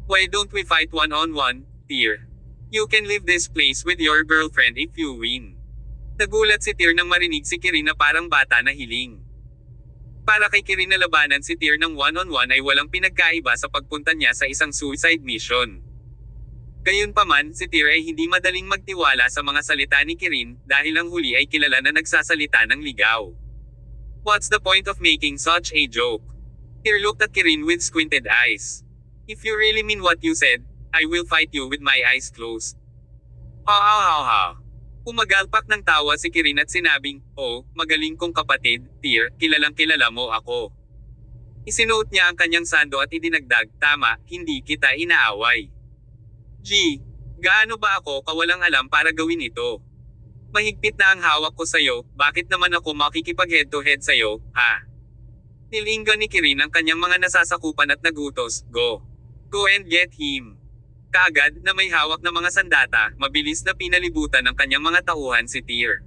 Why don't we fight one-on-one, Tyr? You can leave this place with your girlfriend if you win. Nagulat si Tyr nang marinig si Kirin na parang bata na hiling. Para kay Kirin na labanan si Tyr ng one-on-one ay walang pinagkaiba sa pagpunta niya sa isang suicide mission. Gayunpaman, si Tyr ay hindi madaling magtiwala sa mga salita ni Kirin, dahil ang huli ay kilala na nagsasalita ng ligaw. What's the point of making such a joke? Tyr looked at Kirin with squinted eyes. If you really mean what you said, I will fight you with my eyes closed. Ha ha ha ha. Umagalpak ng tawa si Kirin at sinabing, Oh, magaling kong kapatid, Tyr, kilalang kilala mo ako. Isinuot niya ang kanyang sando at idinagdag, tama, hindi kita inaaway. Gaano ba ako kawalang alam para gawin ito? Mahigpit na ang hawak ko sa'yo, bakit naman ako makikipag head-to-head sa'yo, ha? Nilinggan ni Kirin ang kanyang mga nasasakupan at nagutos, Go. Go and get him. Kaagad na may hawak na mga sandata, mabilis na pinalibutan ng kanyang mga tauhan si Tyr.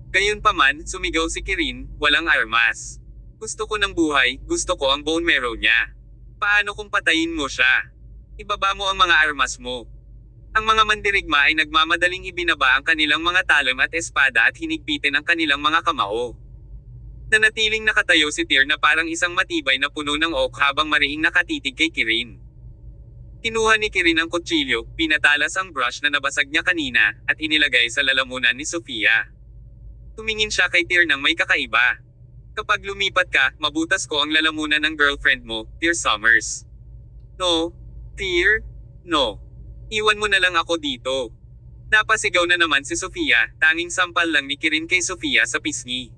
Gayunpaman, sumigaw si Kirin, walang armas. Gusto ko ng buhay, gusto ko ang bone marrow niya. Paano kung patayin mo siya? Ibaba mo ang mga armas mo. Ang mga mandirigma ay nagmamadaling ibinaba ang kanilang mga talon at espada at hinigpitin ang kanilang mga kamao. Nanatiling nakatayo si Tyr na parang isang matibay na puno ng oak habang mariing nakatitig kay Kirin. Kinuha ni Kirin ang kutsilyo, pinatalas ang brush na nabasag niya kanina, at inilagay sa lalamunan ni Sofia. Tumingin siya kay Tyr nang may kakaiba. Kapag lumipat ka, mabutas ko ang lalamunan ng girlfriend mo, Tyr Summers. No. Tyr? No. Iwan mo na lang ako dito. Napasigaw na naman si Sofia, tanging sampal lang ni Kirin kay Sofia sa pisngi.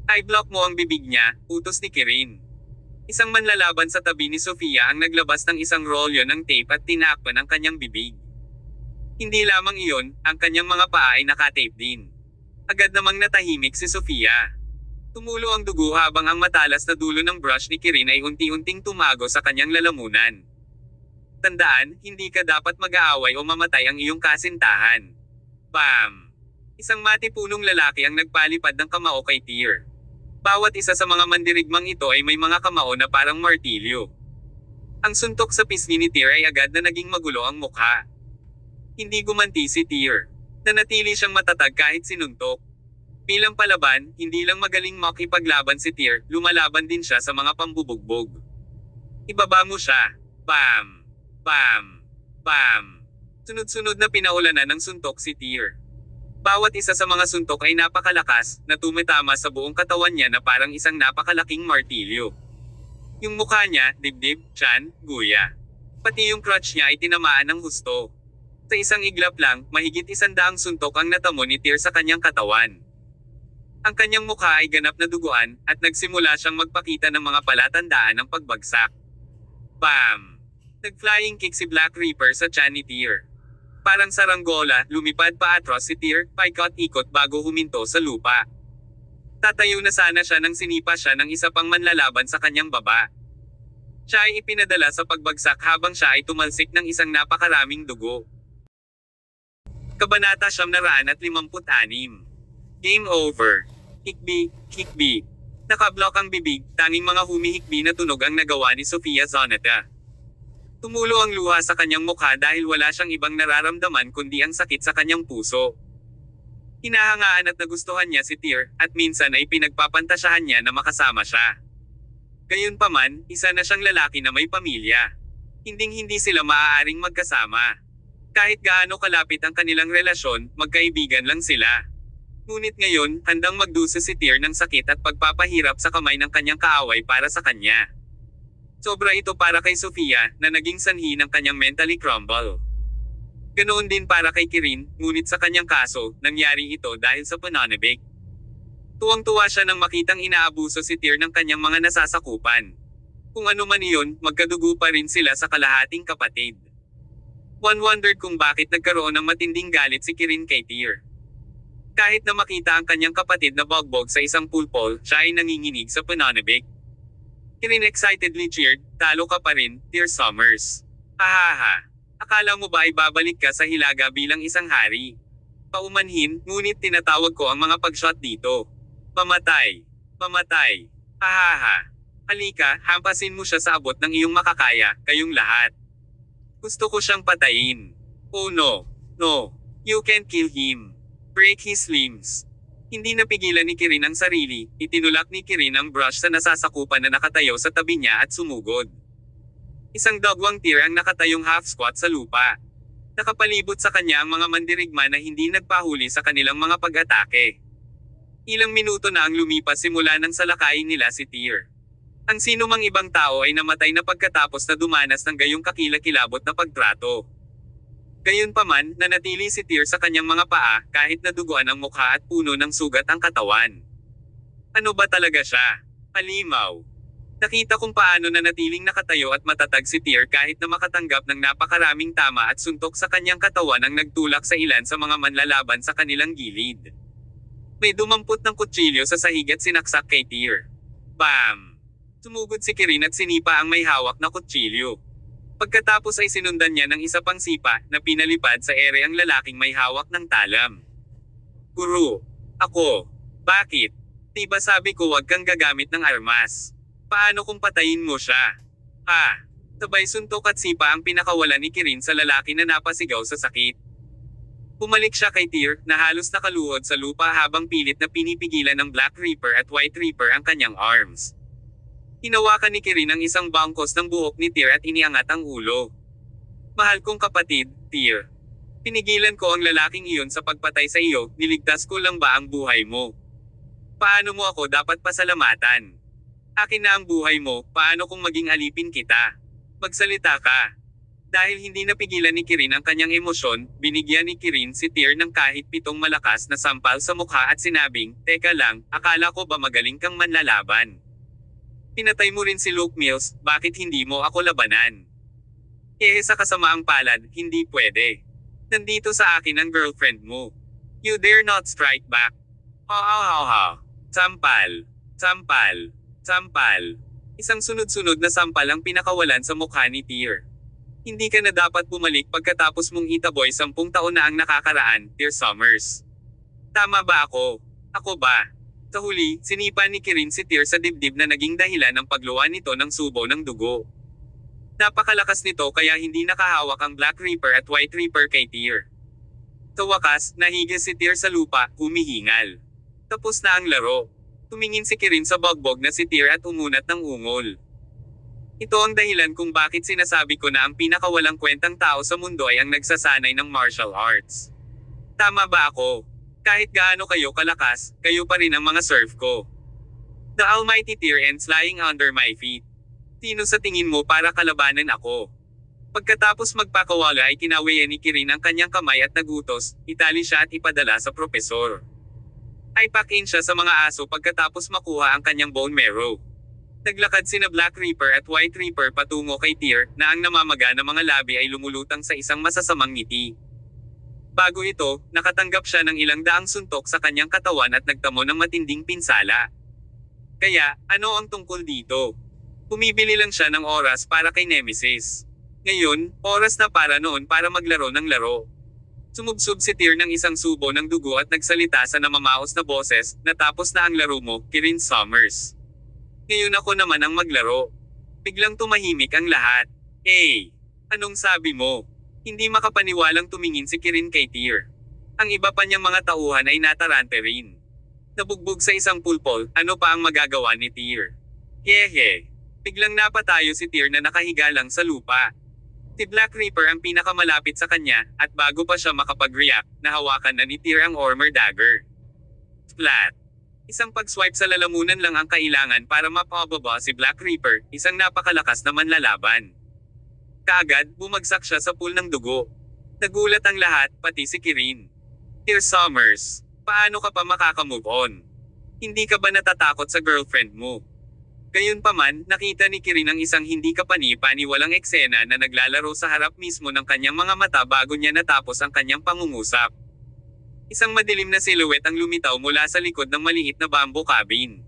I-block mo ang bibig niya, utos ni Kirin. Isang manlalaban sa tabi ni Sofia ang naglabas ng isang rolyo ng tape at tinakpan ang kanyang bibig. Hindi lamang iyon, ang kanyang mga paa ay nakatape din. Agad namang natahimik si Sofia. Tumulo ang dugo habang ang matalas na dulo ng brush ni Kirin ay unti-unting tumago sa kanyang lalamunan. Tandaan, hindi ka dapat mag-aaway o mamatay ang iyong kasintahan. Bam! Isang matipunong lalaki ang nagpalipad ng kamao kay Tyr. Bawat isa sa mga mandirigmang ito ay may mga kamao na parang martilyo. Ang suntok sa pisngi ni Tyr ay agad na naging magulo ang mukha. Hindi gumanti si Tyr. Nanatili siyang matatag kahit sinuntok. Bilang palaban, hindi lang magaling makipaglaban si Tyr, lumalaban din siya sa mga pambubugbog. Ibaba mo siya. Bam! Bam! Bam! Sunod-sunod na pinaulanan ng suntok si Tyr. Bawat isa sa mga suntok ay napakalakas, na tumitama sa buong katawan niya na parang isang napakalaking martilyo. Yung mukha niya, dibdib, tiyan, guya. Pati yung crotch niya ay tinamaan ng husto. Sa isang iglap lang, mahigit 100 suntok ang natamo ni Tyr sa kanyang katawan. Ang kanyang mukha ay ganap na duguan, at nagsimula siyang magpakita ng mga palatandaan ng pagbagsak. Bam! Nag-flying kick si Black Reaper sa tiyan ni Tyr. Parang saranggola, lumipad paatros si Tyr, paikot-ikot bago huminto sa lupa. Tatayo na sana siya nang sinipa siya ng isa pang manlalaban sa kanyang baba. Siya ay ipinadala sa pagbagsak habang siya ay tumalsik ng isang napakaraming dugo. Kabanata 956. Game over. Hikbi, hikbi. Nakablock ang bibig, tanging mga humihikbi na tunog ang nagawa ni Sofia Zonata. Tumulo ang luha sa kanyang mukha dahil wala siyang ibang nararamdaman kundi ang sakit sa kanyang puso. Hinahangaan at nagustuhan niya si Tyr, at minsan ay pinagpapantasyahan niya na makasama siya. Gayunpaman, isa na siyang lalaki na may pamilya. Hinding-hindi sila maaaring magkasama. Kahit gaano kalapit ang kanilang relasyon, magkaibigan lang sila. Ngunit ngayon, handang magdusa si Tyr ng sakit at pagpapahirap sa kamay ng kanyang kaaway para sa kanya. Sobra ito para kay Sofia, na naging sanhi ng kanyang mentally crumble. Ganoon din para kay Kirin, ngunit sa kanyang kaso, nangyari ito dahil sa pananabik. Tuwang-tuwa siya nang makitang inaabuso si Tyr ng kanyang mga nasasakupan. Kung ano man iyon, magkadugo pa rin sila sa kalahating kapatid. One wondered kung bakit nagkaroon ng matinding galit si Kirin kay Tyr. Kahit na makita ang kanyang kapatid na bogbog sa isang pulpol, siya ay nanginginig sa pananabik. Kirin excitedly cheered, "Talo ka pa rin, Tyr Summers. Hahaha. Akala mo ba ay babalik ka sa Hilaga bilang isang hari? Paumanhin, ngunit tinatawag ko ang mga pagshot dito. Pamatay. Pamatay. Hahaha. Halika, hampasin mo siya sa abot ng iyong makakaya, kayong lahat. Gusto ko siyang patayin. Oh no. No. You can't kill him. Break his limbs." Hindi napigilan ni Kirin ang sarili, itinulak ni Kirin ang brush sa nasasakupan na nakatayo sa tabi niya at sumugod. Isang dogwang Tyr ang nakatayong half squat sa lupa. Nakapalibot sa kanya ang mga mandirigma na hindi nagpahuli sa kanilang mga pag-atake. Ilang minuto na ang lumipas simula nang salakayin nila si Tyr. Ang sino mang ibang tao ay namatay na pagkatapos na dumanas ng gayong kakilakilabot na pagtrato. Gayunpaman, nanatili si Tyr sa kanyang mga paa, kahit naduguan ang mukha at puno ng sugat ang katawan. Ano ba talaga siya? Halimaw. Nakita kung paano nanatiling nakatayo at matatag si Tyr kahit na makatanggap ng napakaraming tama at suntok sa kanyang katawan ang nagtulak sa ilan sa mga manlalaban sa kanilang gilid. May dumampot ng kutsilyo sa sahig at sinaksak kay Tyr. Bam! Sumugod si Kirin at sinipa ang may hawak na kutsilyo. Pagkatapos ay sinundan niya ng isa pang sipa, na pinalipad sa ere ang lalaking may hawak ng talam. Guru. Ako. Bakit? Diba sabi ko wag kang gagamit ng armas? Paano kung patayin mo siya? Sabay suntok at sipa ang pinakawalan ni Kirin sa lalaki na napasigaw sa sakit. Pumalik siya kay Tyr, na halos nakaluhod sa lupa habang pilit na pinipigilan ng Black Reaper at White Reaper ang kanyang arms. Hinawakan ni Kirin ang isang bangkos ng buhok ni Tyr at iniangat ang ulo. Mahal kong kapatid, Tyr. Pinigilan ko ang lalaking iyon sa pagpatay sa iyo, niligtas ko lang ba ang buhay mo? Paano mo ako dapat pasalamatan? Akin na ang buhay mo, paano kung maging alipin kita? Magsalita ka. Dahil hindi napigilan ni Kirin ang kanyang emosyon, binigyan ni Kirin si Tyr ng kahit 7 malakas na sampal sa mukha at sinabing, "Teka lang, akala ko ba magaling kang manlalaban? Pinatay mo rin si Luke Mills, bakit hindi mo ako labanan?" Sa kasamaang palad, hindi pwede. Nandito sa akin ang girlfriend mo. You dare not strike back. Ha. Sampal. Sampal. Sampal. Isang sunod-sunod na sampal ang pinakawalan sa mukha ni Tyr. Hindi ka na dapat bumalik pagkatapos mong itaboy 10 taon na ang nakakaraan, Tyr Summers. Tama ba ako? Ako ba? Sa huli, sinipa ni Kirin si Tyr sa dibdib na naging dahilan ng pagluwa nito ng subo ng dugo. Napakalakas nito kaya hindi nakahawak ang Black Reaper at White Reaper kay Tyr. Sa wakas, nahigil si Tyr sa lupa, humihingal. Tapos na ang laro. Tumingin si Kirin sa bogbog na si Tyr at umunat ng ungol. Ito ang dahilan kung bakit sinasabi ko na ang pinakawalang kwentang tao sa mundo ay ang nagsasanay ng martial arts. Tama ba ako? Kahit gaano kayo kalakas, kayo pa rin ang mga serve ko. The almighty Tyr ends lying under my feet. Sino sa tingin mo para kalabanan ako? Pagkatapos magpakawala ay kinawayan ni Kirin ang kanyang kamay at nagutos, itali siya at ipadala sa propesor. Ay pakin siya sa mga aso pagkatapos makuha ang kanyang bone marrow. Naglakad sina Black Reaper at White Reaper patungo kay Tyr na ang namamaga na mga labi ay lumulutang sa isang masasamang ngiti. Bago ito, nakatanggap siya ng ilang daang suntok sa kanyang katawan at nagtamo ng matinding pinsala. Kaya, ano ang tungkol dito? Pumibili lang siya ng oras para kay Nemesis. Ngayon, oras na para noon para maglaro ng laro. Sumubsob si Tyr ng isang subo ng dugo at nagsalita sa namamaos na boses, natapos na ang laro mo, Kirin Summers. Ngayon ako naman ang maglaro. Biglang tumahimik ang lahat. Anong sabi mo? Hindi makapaniwalang tumingin si Kirin kay Tyr. Ang iba pa niyang mga tauhan ay natarante rin. Nabugbog sa isang pulpol, ano pa ang magagawa ni Tyr? Hehe. Biglang napatayo si Tyr na nakahiga lang sa lupa. Si Black Reaper ang pinakamalapit sa kanya, at bago pa siya makapag-react, nahawakan na ni Tyr ang armor dagger. Splat. Isang pag-swipe sa lalamunan lang ang kailangan para mapababa si Black Reaper, isang napakalakas na manlalaban. Kaagad, bumagsak siya sa pool ng dugo. Nagulat ang lahat, pati si Kirin. Tyr Summers, paano ka pa makakamove on? Hindi ka ba natatakot sa girlfriend mo? Gayunpaman, nakita ni Kirin ang isang hindi kapani-paniwalang eksena na naglalaro sa harap mismo ng kanyang mga mata bago niya natapos ang kanyang pangungusap. Isang madilim na silhouette ang lumitaw mula sa likod ng maliit na bamboo cabin.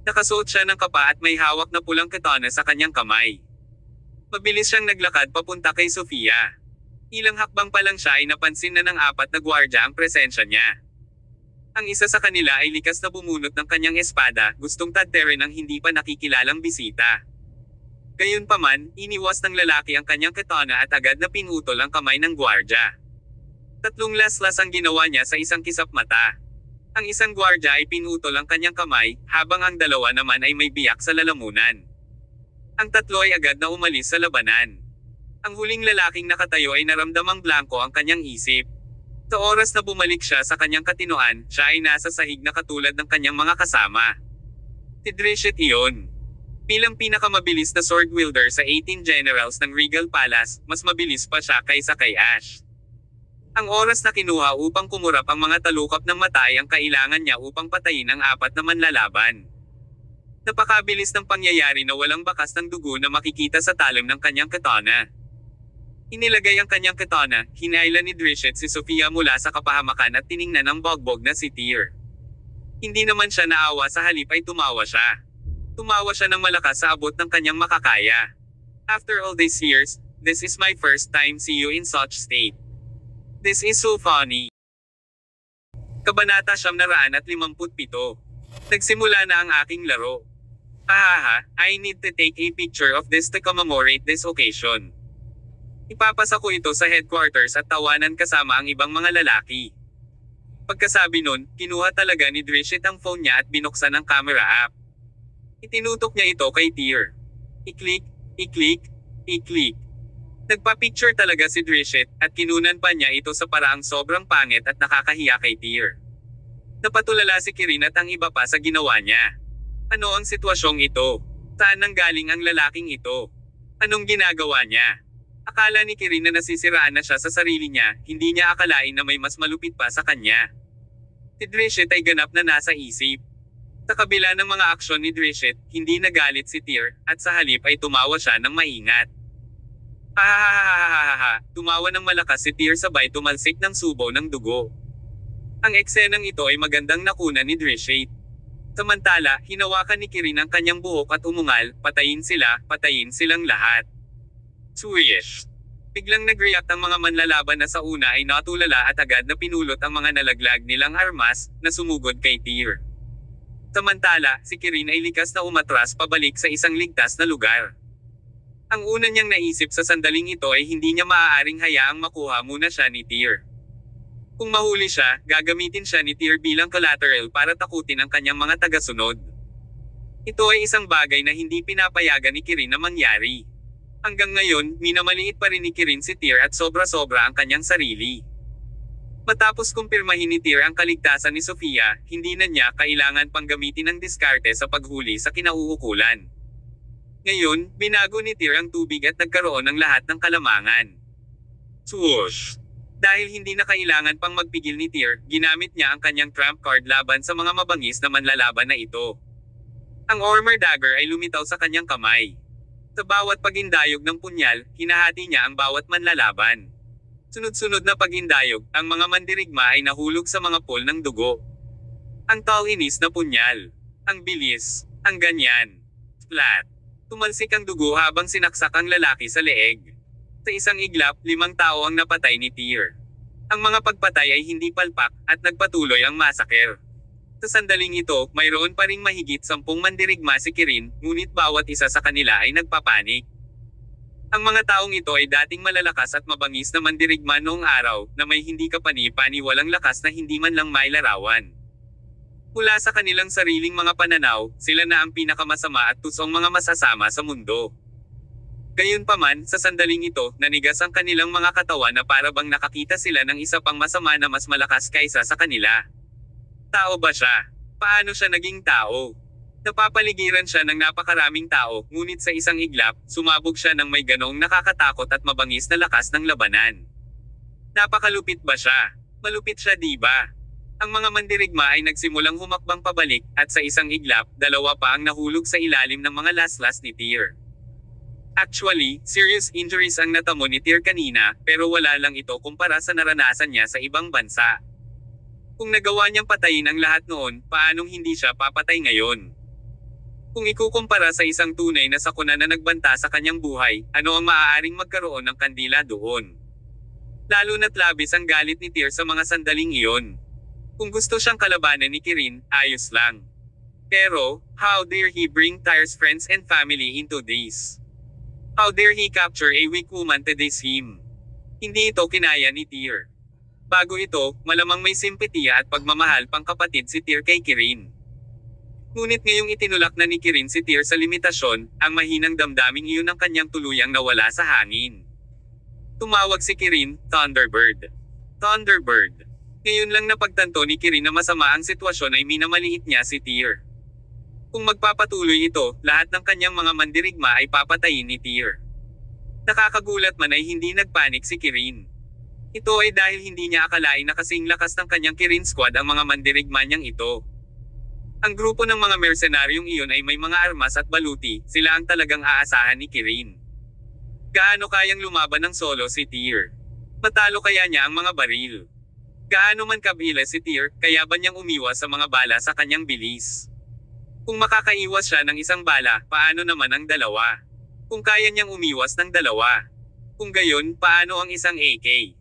Nakasuot siya ng kapa at may hawak na pulang katana sa kanyang kamay. Mabilis siyang naglakad papunta kay Sofia. Ilang hakbang pa lang siya ay napansin na ng 4 na gwardya ang presensya niya. Ang isa sa kanila ay likas na bumunot ng kanyang espada, gustong tadterin ang hindi pa nakikilalang bisita. Gayunpaman, iniwas ng lalaki ang kanyang katana at agad na pinutol ang kamay ng gwardya. 3 laslas ang ginawa niya sa isang kisap mata. Ang isang gwardya ay pinutol ang kanyang kamay, habang ang 2 naman ay may biyak sa lalamunan. Ang 3 ay agad na umalis sa labanan. Ang huling lalaking nakatayo ay naramdamang blanko ang kanyang isip. Sa oras na bumalik siya sa kanyang katinoan, siya ay nasa sahig na katulad ng kanyang mga kasama. Si Drishet iyon. Bilang pinakamabilis na sword wielder sa 18 generals ng Regal Palace, mas mabilis pa siya kaysa kay Ash. Ang oras na kinuha upang kumurap ang mga talukap ng mata ay ang kailangan niya upang patayin ang 4 na manlalaban. Napakabilis ng pangyayari na walang bakas ng dugo na makikita sa talim ng kanyang katana. Inilagay ang kanyang katana, hinayla ni Drishet si Sofia mula sa kapahamakan at tiningnan ang bogbog na si Tyr. Hindi naman siya naawa, sa halip ay tumawa siya. Tumawa siya ng malakas sa abot ng kanyang makakaya. After all these years, this is my first time see you in such state. This is so funny. Kabanata 957. Nagsimula na ang aking laro. I need to take a picture of this to commemorate this occasion. Ipapasa ko ito sa headquarters at tawanan kasama ang ibang mga lalaki. Pagkasabi nun, kinuha talaga ni Drishet ang phone niya at binuksan ang camera app. Itinutok niya ito kay Tyr. I-click, i-click, i-click. Nagpa-picture talaga si Drishet at kinunan pa niya ito sa paraang sobrang pangit at nakakahiya kay Tyr. Napatulala si Kirin at ang iba pa sa ginawa niya. Ano ang sitwasyong ito? Saan nanggaling ang lalaking ito? Anong ginagawa niya? Akala ni Kirin na nasisiraan na siya sa sarili niya, hindi niya akalain na may mas malupit pa sa kanya. Si Drishet ay ganap na nasa isip. Sa kabila ng mga aksyon ni Drishet, hindi nagalit si Tyr, at sa halip ay tumawa siya ng maingat. Tumawa ng malakas si Tyr sabay tumalsik ng subo ng dugo. Ang eksenang ito ay magandang nakuna ni Drishet. Samantala, hinawakan ni Kirin ang kanyang buhok at umungal, patayin silang lahat. Swish! Biglang nag-react ang mga manlalaban na sa una ay natulala at agad na pinulot ang mga nalaglag nilang armas, na sumugod kay Tyr. Samantala, si Kirin ay likas na umatras pabalik sa isang ligtas na lugar. Ang una niyang naisip sa sandaling ito ay hindi niya maaaring hayaang makuha muna siya ni Tyr. Kung mahuli siya, gagamitin siya ni Tyr bilang collateral para takutin ang kanyang mga tagasunod. Ito ay isang bagay na hindi pinapayagan ni Kirin na mangyari. Hanggang ngayon, minamaliit pa rin ni Kirin si Tyr at sobra-sobra ang kanyang sarili. Matapos kumpirmahin ni Tyr ang kaligtasan ni Sofia, hindi na niya kailangan pang gamitin ang diskarte sa paghuli sa kinauukulan. Ngayon, binago ni Tyr ang tubig at nagkaroon ng lahat ng kalamangan. Swoosh! Dahil hindi na kailangan pang magpigil ni Tyr, ginamit niya ang kanyang trump card laban sa mga mabangis na manlalaban na ito. Ang Ormer Dagger ay lumitaw sa kanyang kamay. Sa bawat pagindayog ng punyal, hinahati niya ang bawat manlalaban. Sunod-sunod na pagindayog, ang mga mandirigma ay nahulog sa mga pool ng dugo. Ang talinis na punyal. Ang bilis. Ang ganyan. Flat. Tumalsik ang dugo habang sinaksak ang lalaki sa leeg. Sa isang iglap, 5 tao ang napatay ni Tyr. Ang mga pagpatay ay hindi palpak, at nagpatuloy ang masaker. Sa sandaling ito, mayroon pa ring mahigit 10 mandirigma si Kirin, ngunit bawat isa sa kanila ay nagpapanik. Ang mga taong ito ay dating malalakas at mabangis na mandirigma noong araw, na may hindi kapani-paniwalang lakas na hindi man lang mailarawan. Mula sa kanilang sariling mga pananaw, sila na ang pinakamasama at tusong mga masasama sa mundo. Gayunpaman, sa sandaling ito, nanigas ang kanilang mga katawan na para bang nakakita sila ng isa pang masama na mas malakas kaysa sa kanila. Tao ba siya? Paano siya naging tao? Napapaligiran siya ng napakaraming tao, ngunit sa isang iglap, sumabog siya ng may ganong nakakatakot at mabangis na lakas ng labanan. Napakalupit ba siya? Malupit siya, di ba? Ang mga mandirigma ay nagsimulang humakbang pabalik, at sa isang iglap, 2 pa ang nahulog sa ilalim ng mga laslas ni Tyr. Actually, serious injuries ang natamo ni Tyr kanina, pero wala lang ito kumpara sa naranasan niya sa ibang bansa. Kung nagawa niyang patayin ang lahat noon, paanong hindi siya papatay ngayon? Kung ikukumpara sa isang tunay na sakuna na nagbanta sa kanyang buhay, ano ang maaaring magkaroon ng kandila doon? Lalo na't labis ang galit ni Tyr sa mga sandaling iyon. Kung gusto siyang kalabanan ni Kirin, ayos lang. Pero, how dare he bring Tyr's friends and family into this? How dare he capture a weak woman to this him? Hindi ito kinaya ni Tyr. Bago ito, malamang may simpatiya at pagmamahal pang kapatid si Tyr kay Kirin. Ngunit ngayong itinulak na ni Kirin si Tyr sa limitasyon, ang mahinang damdaming iyon ang kanyang tuluyang nawala sa hangin. Tumawag si Kirin, Thunderbird. Thunderbird. Ngayon lang napagtanto ni Kirin na masama ang sitwasyon ay minamaliit niya si Tyr. Kung magpapatuloy ito, lahat ng kanyang mga mandirigma ay papatayin ni Tyr. Nakakagulat man ay hindi nagpanik si Kirin. Ito ay dahil hindi niya akalain na kasing lakas ng kanyang Kirin squad ang mga mandirigma niyang ito. Ang grupo ng mga mercenaryong iyon ay may mga armas at baluti, sila ang talagang aasahan ni Kirin. Gaano kayang lumaban ng solo si Tyr? Matalo kaya niya ang mga baril? Gaano man kabila si Tyr, kaya ba niyang umiwas sa mga bala sa kanyang bilis? Kung makakaiwas siya ng isang bala, paano naman ang 2? Kung kaya niyang umiwas ng 2. Kung gayon, paano ang isang AK?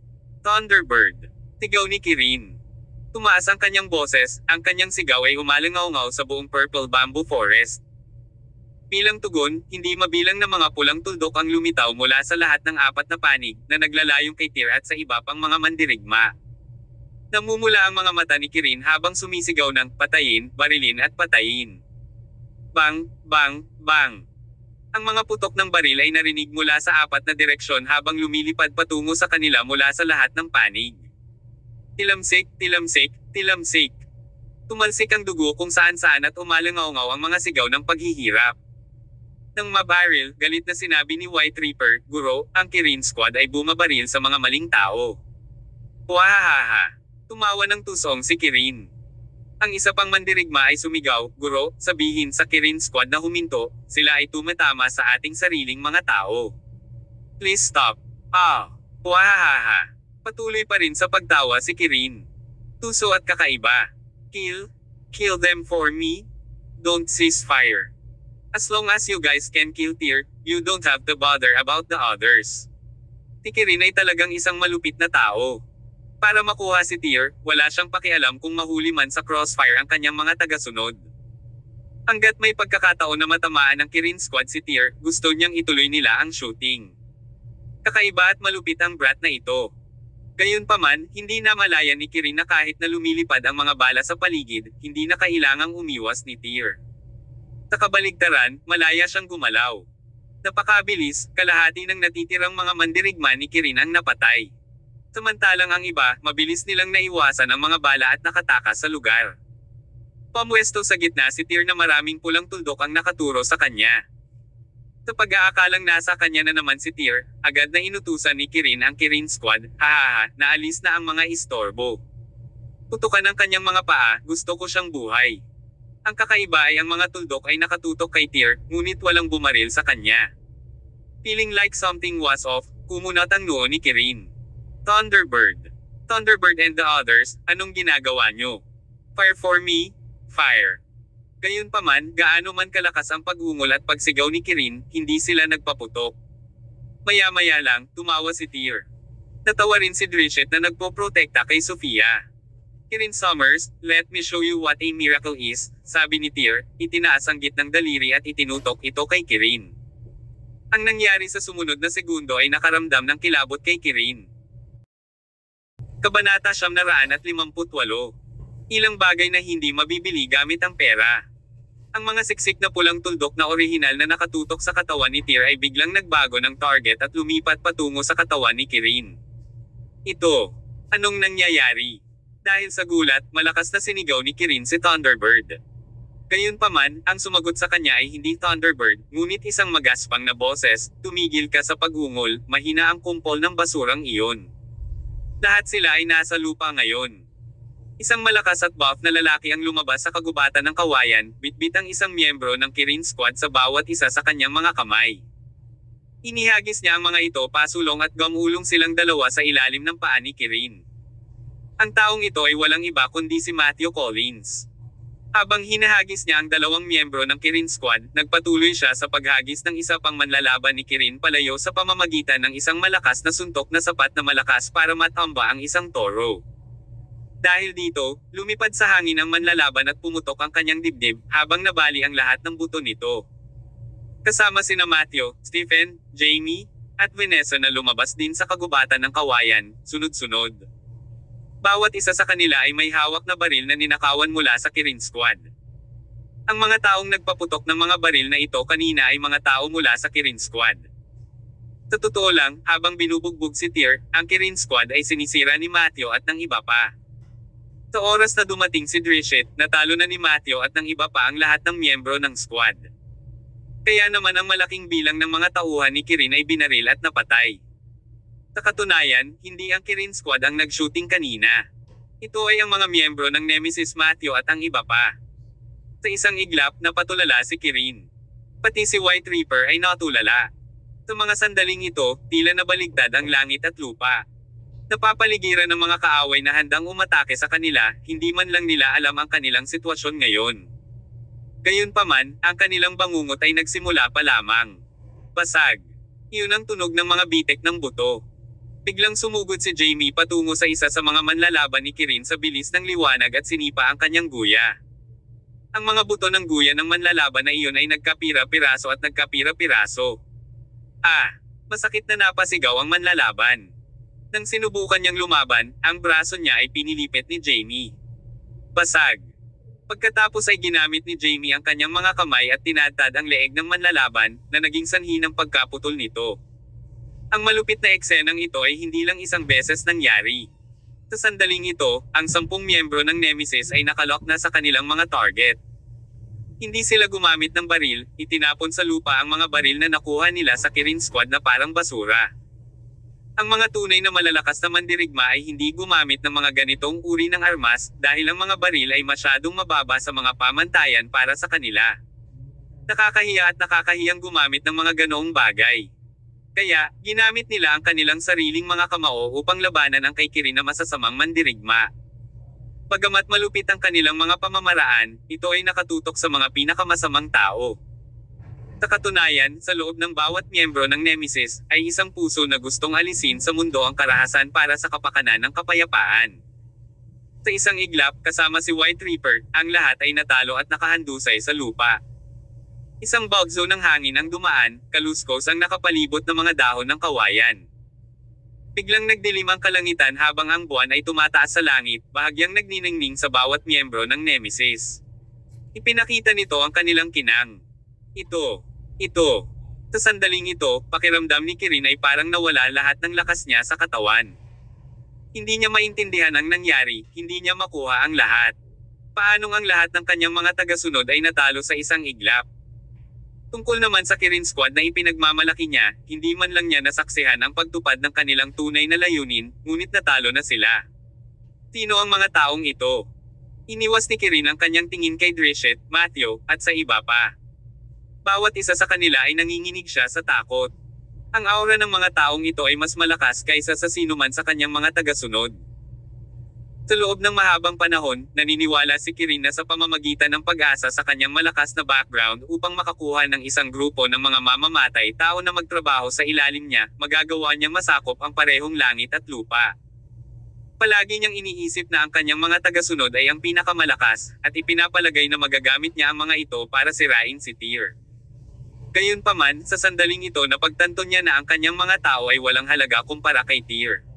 Thunderbird. Sigaw ni Kirin. Tumaas ang kanyang boses, ang kanyang sigaw ay umalangaw-ngaw sa buong Purple Bamboo Forest. Bilang tugon, hindi mabilang na mga pulang tuldok ang lumitaw mula sa lahat ng 4 na panig, na naglalayong kay Tyr at sa iba pang mga mandirigma. Namumula ang mga mata ni Kirin habang sumisigaw ng patayin, barilin at patayin. Bang, bang, bang. Ang mga putok ng baril ay narinig mula sa 4 na direksyon habang lumilipad patungo sa kanila mula sa lahat ng panig. Tilamsik, tilamsik, tilamsik. Tumalsik ang dugo kung saan-saan at umalangaw-ngaw ang mga sigaw ng paghihirap. Nang mabaril, galit na sinabi ni White Reaper, Guro, ang Kirin squad ay bumabaril sa mga maling tao. Wahahaha. Tumawa ng tusong si Kirin. Ang isa pang mandirigma ay sumigaw, Guro, sabihin sa Kirin squad na huminto, sila ay tumatama sa ating sariling mga tao. Please stop. Wahahaha. Patuloy pa rin sa pagtawa si Kirin. Tuso at kakaiba. Kill them for me. Don't cease fire. As long as you guys can kill Tyr, you don't have to bother about the others. Si Kirin ay talagang isang malupit na tao. Para makuha si Tyr, wala siyang pakialam kung mahuli man sa crossfire ang kanyang mga tagasunod. Hanggat may pagkakataon na matamaan ng Kirin Squad si Tyr, gusto niyang ituloy nila ang shooting. Kakaiba at malupit ang brat na ito. Gayunpaman, hindi na malaya ni Kirin na kahit na lumilipad ang mga bala sa paligid, hindi na kailangang umiwas ni Tyr. Sa kabaligtaran, malaya siyang gumalaw. Napakabilis, kalahati ng natitirang mga mandirigma ni Kirin ang napatay. Samantalang ang iba, mabilis nilang naiwasan ang mga bala at nakatakas sa lugar. Pamwesto sa gitna si Tyr na maraming pulang tuldok ang nakaturo sa kanya. Sa pag-aakalang nasa kanya na naman si Tyr, agad na inutusan ni Kirin ang Kirin Squad, naalis na ang mga istorbo. Putukan ang kanyang mga paa, gusto ko siyang buhay. Ang kakaiba ay ang mga tuldok ay nakatutok kay Tyr, ngunit walang bumaril sa kanya. Feeling like something was off, kumunat ang noo ni Kirin. Thunderbird. Thunderbird and the others, anong ginagawa nyo? Fire for me? Fire. Gayunpaman, gaano man kalakas ang pag-ungol at pagsigaw ni Kirin, hindi sila nagpaputok. Maya-maya lang, tumawa si Tyr. Natawa rin si Drishet na nagpoprotekta kay Sofia. Kirin Summers, let me show you what a miracle is, sabi ni Tyr, itinaas ang gitnang daliri at itinutok ito kay Kirin. Ang nangyari sa sumunod na segundo ay nakaramdam ng kilabot kay Kirin. Kabanata 958. Ilang bagay na hindi mabibili gamit ang pera. Ang mga siksik na pulang tuldok na orihinal na nakatutok sa katawan ni Tyr ay biglang nagbago ng target at lumipat patungo sa katawan ni Kirin. Ito. Anong nangyayari? Dahil sa gulat, malakas na sinigaw ni Kirin si Thunderbird. Gayunpaman, ang sumagot sa kanya ay hindi Thunderbird, ngunit isang magaspang na boses, tumigil ka sa pag-ungol, mahina ang kumpol ng basurang iyon. Lahat sila ay nasa lupa ngayon. Isang malakas at buff na lalaki ang lumabas sa kagubatan ng kawayan, bitbit ang isang miyembro ng Kirin Squad sa bawat isa sa kanyang mga kamay. Inihagis niya ang mga ito pasulong at gamulong silang dalawa sa ilalim ng paa ni Kirin. Ang taong ito ay walang iba kundi si Matthew Collins. Habang hinahagis niya ang dalawang miyembro ng Kirin Squad, nagpatuloy siya sa paghagis ng isa pang manlalaban ni Kirin palayo sa pamamagitan ng isang malakas na suntok na sapat na malakas para matamba ang isang toro. Dahil dito, lumipad sa hangin ang manlalaban at pumutok ang kanyang dibdib, habang nabali ang lahat ng buto nito. Kasama sina Matthew, Stephen, Jamie, at Vanessa na lumabas din sa kagubatan ng kawayan, sunod-sunod. Bawat isa sa kanila ay may hawak na baril na ninakawan mula sa Kirin Squad. Ang mga taong nagpaputok ng mga baril na ito kanina ay mga tao mula sa Kirin Squad. Sa totoo lang, habang binubugbog si Tyr, ang Kirin Squad ay sinisira ni Matthew at ng iba pa. Sa oras na dumating si Drishet, natalo na ni Matthew at ng iba pa ang lahat ng miyembro ng squad. Kaya naman ang malaking bilang ng mga tauhan ni Kirin ay binaril at napatay. Sa katunayan, hindi ang Kirin Squad ang nag-shooting kanina. Ito ay ang mga miyembro ng Nemesis Matthew at ang iba pa. Sa isang iglap, napatulala si Kirin. Pati si White Reaper ay natulala. Sa mga sandaling ito, tila nabaligtad ang langit at lupa. Napapaligiran ng mga kaaway na handang umatake sa kanila, hindi man lang nila alam ang kanilang sitwasyon ngayon. Gayunpaman, ang kanilang bangungot ay nagsimula pa lamang. Basag. Iyon ang tunog ng mga bitek ng buto. Biglang sumugod si Jamie patungo sa isa sa mga manlalaban ni Kirin sa bilis ng liwanag at sinipa ang kanyang guya. Ang mga buto ng guya ng manlalaban na iyon ay nagkapira-piraso at nagkapira-piraso. Masakit na napasigaw ang manlalaban. Nang sinubukan niyang lumaban, ang braso niya ay pinilipit ni Jamie. Basag. Pagkatapos ay ginamit ni Jamie ang kanyang mga kamay at tinadtad ang leeg ng manlalaban, na naging sanhi ng pagkaputol nito. Ang malupit na eksenang ito ay hindi lang isang beses nangyari. Sa sandaling ito, ang 10 miyembro ng Nemesis ay nakalock na sa kanilang mga target. Hindi sila gumamit ng baril, itinapon sa lupa ang mga baril na nakuha nila sa Kirin Squad na parang basura. Ang mga tunay na malalakas na mandirigma ay hindi gumamit ng mga ganitong uri ng armas, dahil ang mga baril ay masyadong mababa sa mga pamantayan para sa kanila. Nakakahiya at nakakahiyang gumamit ng mga ganoong bagay. Kaya, ginamit nila ang kanilang sariling mga kamao upang labanan ang kay Kirin na masasamang mandirigma. Bagamat malupit ang kanilang mga pamamaraan, ito ay nakatutok sa mga pinakamasamang tao. Sa katunayan, sa loob ng bawat miyembro ng Nemesis, ay isang puso na gustong alisin sa mundo ang karahasan para sa kapakanan ng kapayapaan. Sa isang iglap, kasama si White Reaper, ang lahat ay natalo at nakahandusay sa lupa. Isang bagzo ng hangin ang dumaan, kaluskos ang nakapalibot ng mga dahon ng kawayan. Biglang nagdilim ang kalangitan habang ang buwan ay tumataas sa langit, bahagyang nagniningning sa bawat miyembro ng Nemesis. Ipinakita nito ang kanilang kinang. Ito. Sa sandaling ito, pakiramdam ni Kirin ay parang nawala lahat ng lakas niya sa katawan. Hindi niya maintindihan ang nangyari, hindi niya makuha ang lahat. Paanong ang lahat ng kanyang mga tagasunod ay natalo sa isang iglap? Tungkol naman sa Kirin Squad na ipinagmamalaki niya, hindi man lang niya nasaksihan ang pagtupad ng kanilang tunay na layunin, ngunit natalo na sila. Sino ang mga taong ito? Iniwas ni Kirin ang kanyang tingin kay Drishet, Matthew, at sa iba pa. Bawat isa sa kanila ay nanginginig siya sa takot. Ang aura ng mga taong ito ay mas malakas kaysa sa sinuman sa kanyang mga tagasunod. Sa loob ng mahabang panahon, naniniwala si Kirin na sa pamamagitan ng pag-asa sa kanyang malakas na background upang makakuha ng isang grupo ng mga mamamatay tao na magtrabaho sa ilalim niya, magagawa niyang masakop ang parehong langit at lupa. Palagi niyang iniisip na ang kanyang mga tagasunod ay ang pinakamalakas, at ipinapalagay na magagamit niya ang mga ito para sirain si Tyr. Gayunpaman, sa sandaling ito napagtanto niya na ang kanyang mga tao ay walang halaga kumpara kay Tyr.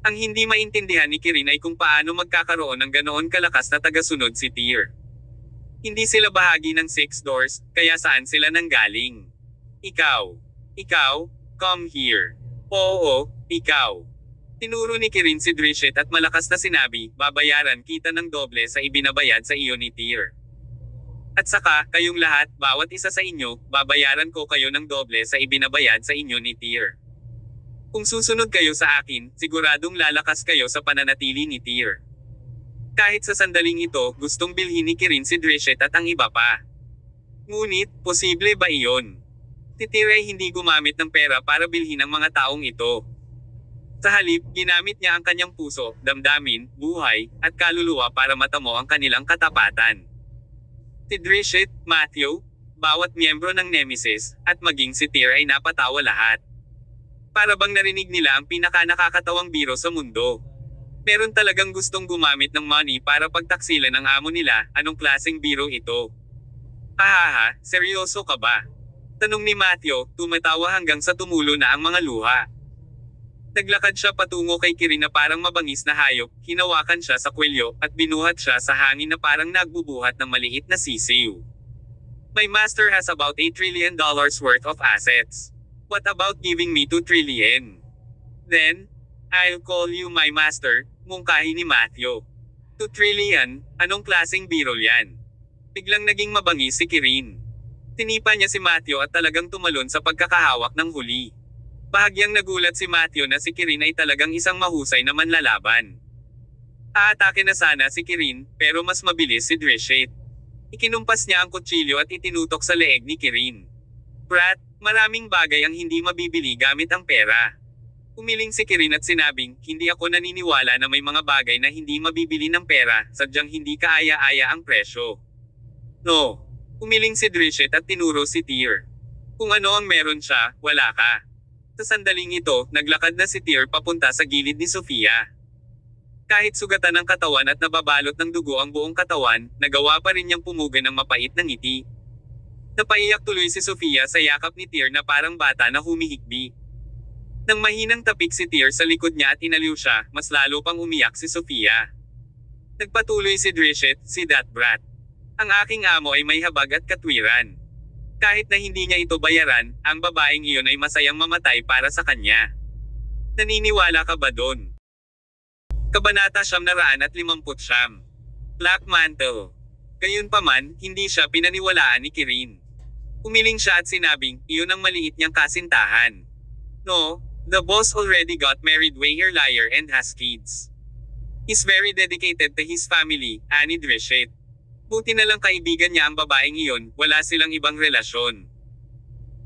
Ang hindi maintindihan ni Kirin ay kung paano magkakaroon ng ganoon kalakas na tagasunod si Tyr. Hindi sila bahagi ng Six Doors, kaya saan sila nanggaling? Ikaw, come here. Oo, ikaw. Tinuro ni Kirin si Drishet at malakas na sinabi, babayaran kita ng doble sa ibinabayad sa iyo ni Tyr. At saka, kayong lahat, bawat isa sa inyo, babayaran ko kayo ng doble sa ibinabayad sa inyo ni Tyr. Kung susunod kayo sa akin, siguradong lalakas kayo sa pananatili ni Tyr. Kahit sa sandaling ito, gustong bilhin ni Kirin si Drishet at ang iba pa. Ngunit, posible ba iyon? Si Tyr ay hindi gumamit ng pera para bilhin ang mga taong ito. Sa halip, ginamit niya ang kanyang puso, damdamin, buhay, at kaluluwa para matamo ang kanilang katapatan. Si Drishet, Matthew, bawat miyembro ng Nemesis, at maging si Tyr ay napatawa lahat. Para bang narinig nila ang pinaka-nakakatawang biro sa mundo. Meron talagang gustong gumamit ng money para pagtaksilan ang amo nila, anong klaseng biro ito? Hahaha, seryoso ka ba? Tanong ni Matthew, tumatawa hanggang sa tumulo na ang mga luha. Naglakad siya patungo kay Kirin na parang mabangis na hayop, hinawakan siya sa kwelyo, at binuhat siya sa hangin na parang nagbubuhat ng maliit na sisiw. My master has about $8 trillion worth of assets. What about giving me 2 trillion? Then, I'll call you my master, mungkahi ni Matthew. 2 trillion, anong klaseng biro yan? Biglang naging mabangis si Kirin. Tinipa niya si Matthew at talagang tumalon sa pagkakahawak ng huli. Bahagyang nagulat si Matthew na si Kirin ay talagang isang mahusay na manlalaban. Aatake na sana si Kirin, pero mas mabilis si Drishet. Ikinumpas niya ang kutsilyo at itinutok sa leeg ni Kirin. Brat, maraming bagay ang hindi mabibili gamit ang pera. Umiling si Kirin at sinabing, hindi ako naniniwala na may mga bagay na hindi mabibili ng pera, sadyang hindi kaaya-aya ang presyo. No. Umiling si Drishet at tinuro si Tyr. Kung ano ang meron siya, wala ka. Sa sandaling ito, naglakad na si Tyr papunta sa gilid ni Sofia. Kahit sugatan ng katawan at nababalot ng dugo ang buong katawan, nagawa pa rin niyang pumugan ng mapait na ngiti. Napaiyak tuloy si Sofia sa yakap ni Tyr na parang bata na humihikbi. Nang mahinang tapik si Tyr sa likod niya at inaliw siya, mas lalo pang umiyak si Sofia. Nagpatuloy si Drishet, si that brat. Ang aking amo ay may habag at katwiran. Kahit na hindi niya ito bayaran, ang babaeng iyon ay masayang mamatay para sa kanya. Naniniwala ka ba doon? Kabanata 959. Black Mantle. Gayunpaman, hindi siya pinaniwalaan ni Kirin. Umiling siya at sinabing, iyon ang maliit niyang kasintahan. No, the boss already got married way liar and has kids. He's very dedicated to his family, ani Drishet. Buti na lang kaibigan niya ang babaeng iyon, wala silang ibang relasyon.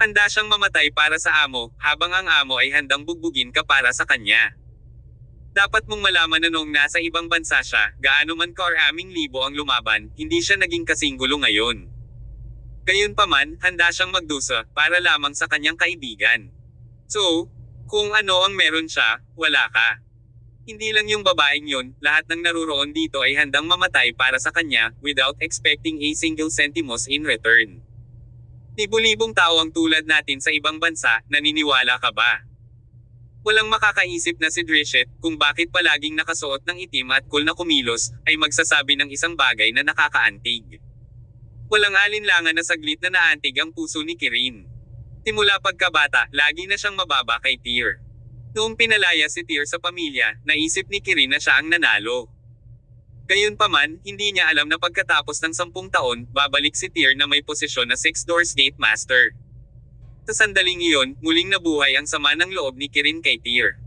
Handa siyang mamatay para sa amo, habang ang amo ay handang bugbugin ka para sa kanya. Dapat mong malaman na noong nasa ibang bansa siya, gaano man karaming libo ang lumaban, hindi siya naging kasing gulo ngayon. Gayunpaman, handa siyang magdusa para lamang sa kanyang kaibigan. So, kung ano ang meron siya, wala ka. Hindi lang yung babaeng yun, lahat ng naruroon dito ay handang mamatay para sa kanya, without expecting a single centimos in return. Libo-libong tao ang tulad natin sa ibang bansa, naniniwala ka ba? Walang makakaisip na si Drishet, kung bakit palaging nakasuot ng itim at cool na kumilos, ay magsasabi ng isang bagay na nakakaantig. Walang alinlangan na saglit na naantig ang puso ni Kirin. Simula pagkabata, lagi na siyang mababa kay Tyr. Noong pinalaya si Tyr sa pamilya, naisip ni Kirin na siya ang nanalo. Gayunpaman, hindi niya alam na pagkatapos ng 10 taon, babalik si Tyr na may posisyon na Six Doors Gate Master. Sa sandaling iyon, muling nabuhay ang sama ng loob ni Kirin kay Tyr.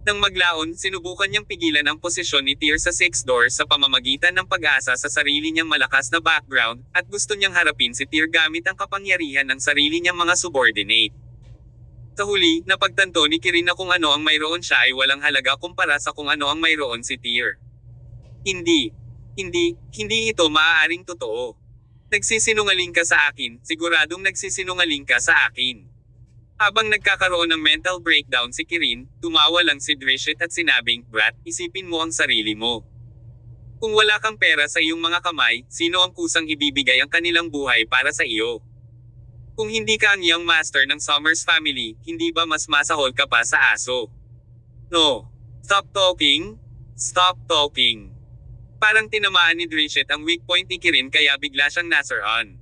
Nang maglaon, sinubukan niyang pigilan ang posisyon ni Tyr sa Six Doors sa pamamagitan ng pag-asa sa sarili niyang malakas na background, at gusto niyang harapin si Tyr gamit ang kapangyarihan ng sarili niyang mga subordinate. Sa huli, napagtanto ni Kirin na kung ano ang mayroon siya ay walang halaga kumpara sa kung ano ang mayroon si Tyr. Hindi ito maaaring totoo. Nagsisinungaling ka sa akin, siguradong nagsisinungaling ka sa akin. Habang nagkakaroon ng mental breakdown si Kirin, tumawa lang si Drishet at sinabing, "Brat, isipin mo ang sarili mo. Kung wala kang pera sa iyong mga kamay, sino ang kusang ibibigay ang kanilang buhay para sa iyo? Kung hindi ka ang young master ng Summers family, hindi ba mas masahol ka pa sa aso? No. Stop talking. Stop talking." Parang tinamaan ni Drishet ang weak point ni Kirin kaya bigla siyang nasaran.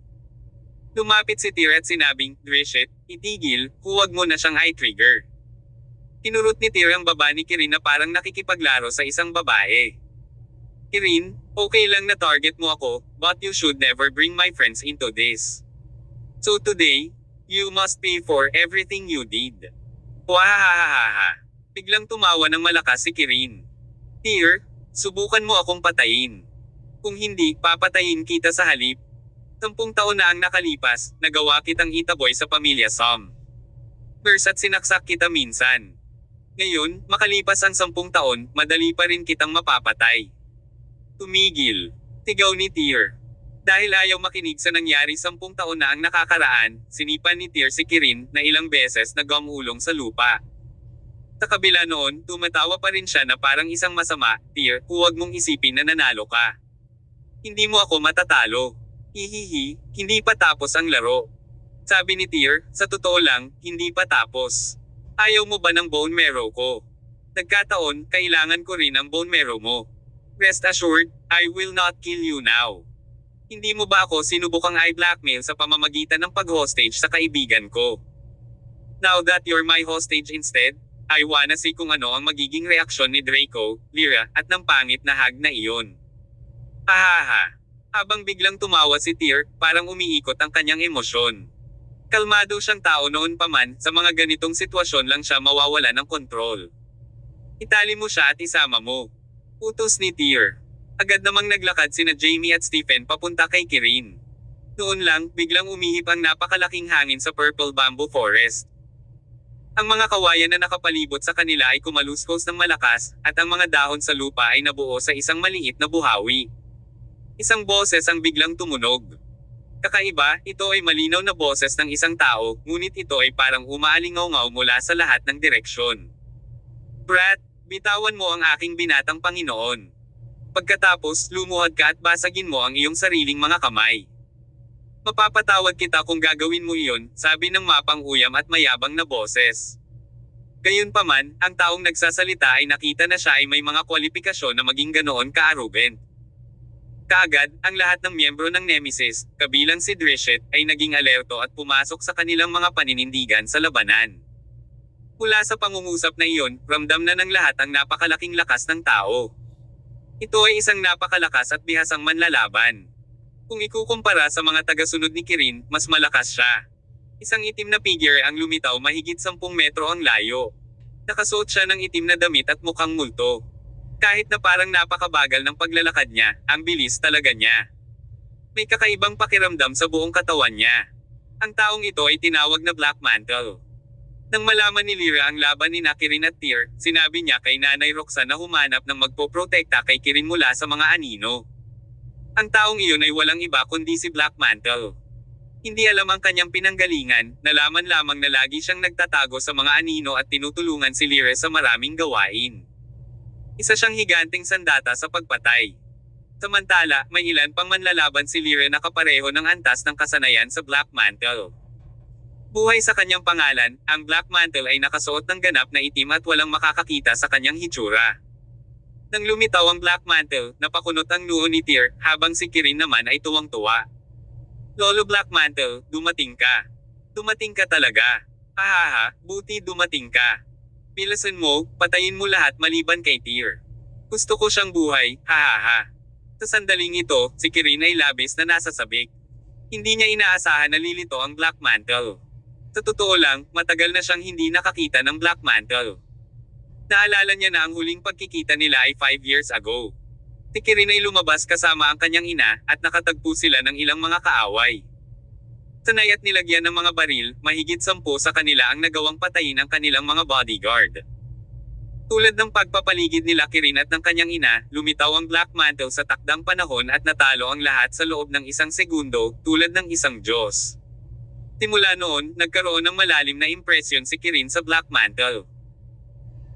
Lumapit si Tyr at sinabing, "Drishet, itigil, huwag mo na siyang i-trigger." Kinurot ni Tyr ang baba ni Kirin na parang nakikipaglaro sa isang babae. "Kirin, okay lang na target mo ako, but you should never bring my friends into this. So today, you must pay for everything you did." Wahahahaha. Biglang tumawa ng malakas si Kirin. "Tyr, subukan mo akong patayin. Kung hindi, papatayin kita sa halip. 10 taon na ang nakalipas, nagawa kitang itaboy sa pamilya Som. At sinaksak kita minsan. Ngayon, makalipas ang 10 taon, madali pa rin kitang mapapatay." Tumigil. Tigaw ni Tyr. Dahil ayaw makinig sa nangyari 10 taon na ang nakakaraan, sinipan ni Tyr si Kirin na ilang beses na gumulong sa lupa. Sa kabila noon, tumatawa pa rin siya na parang isang masama, "Tyr, huwag mong isipin na nanalo ka. Hindi mo ako matatalo. Hihihi, hindi pa tapos ang laro." Sabi ni Tyr, "Sa totoo lang, hindi pa tapos. Ayaw mo ba ng bone marrow ko? Nagkataon, kailangan ko rin ang bone marrow mo. Rest assured, I will not kill you now. Hindi mo ba ako sinubukang i-blackmail sa pamamagitan ng pag-hostage sa kaibigan ko? Now that you're my hostage instead, I wanna see kung ano ang magiging reaksyon ni Draco, Lyra, at ng pangit na hag na iyon." Hahaha. Habang biglang tumawa si Tyr, parang umiikot ang kanyang emosyon. Kalmado siyang tao noon pa man, sa mga ganitong sitwasyon lang siya mawawala ng kontrol. "Itali mo siya at isama mo." Utos ni Tyr. Agad namang naglakad sina Jaime at Stephen papunta kay Kirin. Noon lang, biglang umihip ang napakalaking hangin sa Purple Bamboo Forest. Ang mga kawayan na nakapalibot sa kanila ay kumaluskos ng malakas, at ang mga dahon sa lupa ay nabuo sa isang maliit na buhawi. Isang boses ang biglang tumunog. Kakaiba, ito ay malinaw na boses ng isang tao, ngunit ito ay parang umaalingaw-ngaw mula sa lahat ng direksyon. "Brat, bitawan mo ang aking binatang Panginoon. Pagkatapos, lumuhad ka at basagin mo ang iyong sariling mga kamay. Mapapatawad kita kung gagawin mo iyon," sabi ng mapang-uyam at mayabang na boses. Gayunpaman, ang taong nagsasalita ay nakita na siya ay may mga kwalifikasyon na maging ganoon ka-arrogant. Kaagad, ang lahat ng miyembro ng Nemesis, kabilang si Drishet, ay naging alerto at pumasok sa kanilang mga paninindigan sa labanan. Mula sa pangungusap na iyon, ramdam na ng lahat ang napakalaking lakas ng tao. Ito ay isang napakalakas at bihasang manlalaban. Kung ikukumpara sa mga tagasunod ni Kirin, mas malakas siya. Isang itim na figure ang lumitaw mahigit 10 metro ang layo. Nakasuot siya ng itim na damit at mukhang multo. Kahit na parang napakabagal ng paglalakad niya, ang bilis talaga niya. May kakaibang pakiramdam sa buong katawan niya. Ang taong ito ay tinawag na Black Mantle. Nang malaman ni Lyra ang laban ni Kirin at Tyr, sinabi niya kay Nanay Roxanne na humanap ng magpoprotekta kay Kirin mula sa mga anino. Ang taong iyon ay walang iba kundi si Black Mantle. Hindi alam ang kanyang pinanggalingan, nalaman lamang na lagi siyang nagtatago sa mga anino at tinutulungan si Lyra sa maraming gawain. Isa siyang higanteng sandata sa pagpatay. Samantala, may ilan pang manlalaban si Lyra na kapareho ng antas ng kasanayan sa Black Mantle. Buhay sa kanyang pangalan, ang Black Mantle ay nakasuot ng ganap na itim at walang makakakita sa kanyang hitsura. Nang lumitaw ang Black Mantle, napakunot ang noo ni Tyr, habang si Kirin naman ay tuwang-tuwa. Lolo Black Mantle, dumating ka. Dumating ka talaga. Hahaha, buti dumating ka. Pilasan mo, patayin mo lahat maliban kay Tyr. Gusto ko siyang buhay, hahaha. Sa sandaling ito, si Kirin ay labis na nasasabik. Hindi niya inaasahan na lilito ang Black Mantle. Sa totoo lang, matagal na siyang hindi nakakita ng Black Mantle. Naalala niya na ang huling pagkikita nila ay 5 years ago. Si Kirin ay lumabas kasama ang kanyang ina, at nakatagpo sila ng ilang mga kaaway. Sanay at nilagyan ng mga baril, mahigit 10 sa kanila ang nagawang patayin ang kanilang mga bodyguard. Tulad ng pagpapaligid nila Kirin at ng kanyang ina, lumitaw ang Black Mantle sa takdang panahon at natalo ang lahat sa loob ng isang segundo, tulad ng isang Diyos. Simula noon, nagkaroon ng malalim na impresyon si Kirin sa Black Mantle.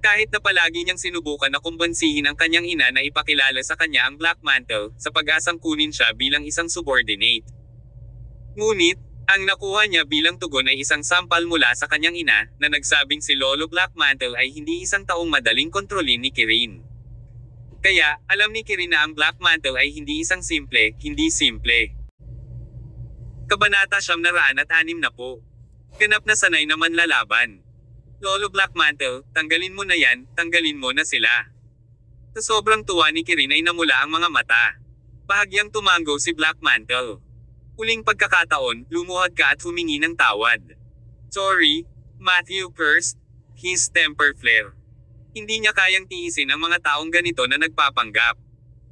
Kahit na palagi niyang sinubukan na kumbansihin ang kanyang ina na ipakilala sa kanya ang Black Mantle, sa pag-asang kunin siya bilang isang subordinate. Ngunit, ang nakuha niya bilang tugon ay isang sampal mula sa kanyang ina, na nagsabing si Lolo Black Mantle ay hindi isang taong madaling kontrolin ni Kirin. Kaya, alam ni Kirin na ang Black Mantle ay hindi isang hindi simple. Kabanata 660. Ganap na sanay na manlalaban. Lolo Black Mantle, tanggalin mo na yan, tanggalin mo na sila. Sa sobrang tuwa ni Kirin ay namula ang mga mata. Bahagyang tumango si Black Mantle. Huling pagkakataon, lumuhad ka at humingi ng tawad. Sorry, Matthew cursed, his temper flare. Hindi niya kayang tiisin ang mga taong ganito na nagpapanggap.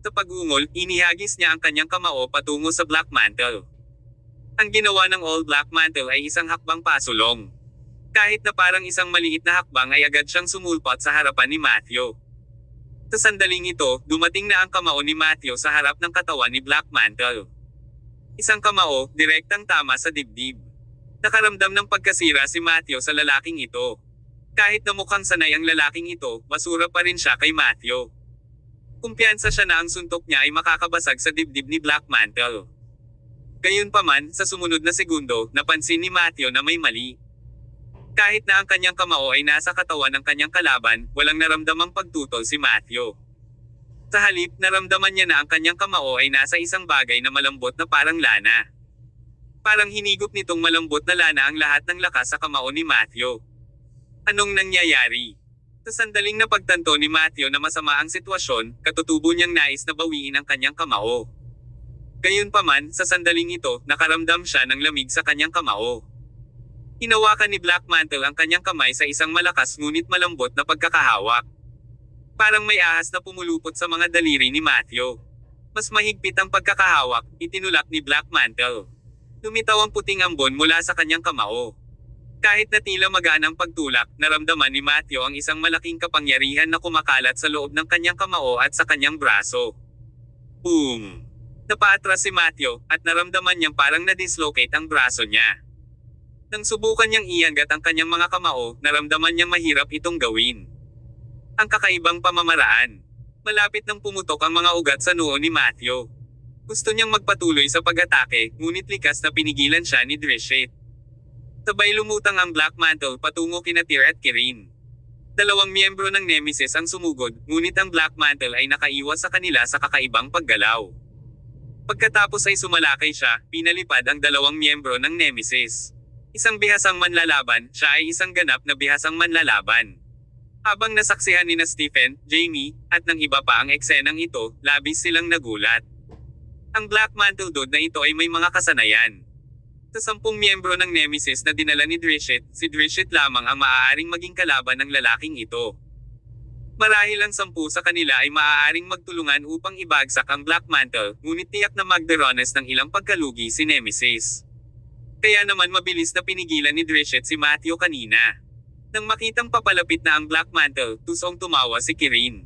Sa pag-ungol, inihagis niya ang kanyang kamao patungo sa Black Mantle. Ang ginawa ng All Black Mantle ay isang hakbang pasulong. Kahit na parang isang maliit na hakbang ay agad siyang sumulpot sa harapan ni Matthew. Sa sandaling ito, dumating na ang kamao ni Matthew sa harap ng katawan ni Black Mantle. Isang kamao, direktang tama sa dibdib. Nakaramdam ng pagkasira si Matthew sa lalaking ito. Kahit na mukhang sanay ang lalaking ito, basura pa rin siya kay Matthew. Kumpiyansa siya na ang suntok niya ay makakabasag sa dibdib ni Black Mantle. Gayunpaman, sa sumunod na segundo, napansin ni Matthew na may mali. Kahit na ang kanyang kamao ay nasa katawan ng kanyang kalaban, walang naramdamang pagtutol si Matthew. Sa halip, naramdaman niya na ang kanyang kamao ay nasa isang bagay na malambot na parang lana. Parang hinigop nitong malambot na lana ang lahat ng lakas sa kamao ni Matthew. Anong nangyayari? Sa sandaling napagtanto ni Matthew na masama ang sitwasyon, katutubo niyang nais na bawiin ang kanyang kamao. Gayunpaman, sa sandaling ito, nakaramdam siya ng lamig sa kanyang kamao. Hinawakan ni Black Mantle ang kanyang kamay sa isang malakas ngunit malambot na pagkakahawak. Parang may ahas na pumulupot sa mga daliri ni Matthew. Mas mahigpit ang pagkakahawak, itinulak ni Black Mantle. Lumitaw ang puting ambon mula sa kanyang kamao. Kahit na tila magaan ang pagtulak, naramdaman ni Matthew ang isang malaking kapangyarihan na kumakalat sa loob ng kanyang kamao at sa kanyang braso. Boom! Napaatras si Matthew, at naramdaman niyang parang na-dislocate ang braso niya. Nang subukan niyang iangat ang kanyang mga kamao, naramdaman niyang mahirap itong gawin. Ang kakaibang pamamaraan. Malapit nang pumutok ang mga ugat sa noo ni Matthew. Gusto niyang magpatuloy sa pag-atake, ngunit likas na pinigilan siya ni Drishit. Sabay lumutang ang Black Mantle patungo kina Tyr at Kirin. Dalawang miyembro ng Nemesis ang sumugod, ngunit ang Black Mantle ay nakaiwas sa kanila sa kakaibang paggalaw. Pagkatapos ay sumalakay siya, pinalipad ang dalawang miyembro ng Nemesis. Isang bihasang manlalaban, siya ay isang ganap na bihasang manlalaban. Habang nasaksihan ni Stephen, Jamie, at ng iba pa ang eksenang ito, labis silang nagulat. Ang Black Mantle Dude na ito ay may mga kasanayan. Sa 10 miyembro ng Nemesis na dinala ni Drishit, si Drishit lamang ang maaaring maging kalaban ng lalaking ito. Marahil ang 10 sa kanila ay maaaring magtulungan upang ibagsak ang Black Mantle, ngunit tiyak na magderones ng ilang pagkalugi si Nemesis. Kaya naman mabilis na pinigilan ni Drishit si Matthew kanina. Nang makitang papalapit na ang Black Mantle, tusong tumawa si Kirin.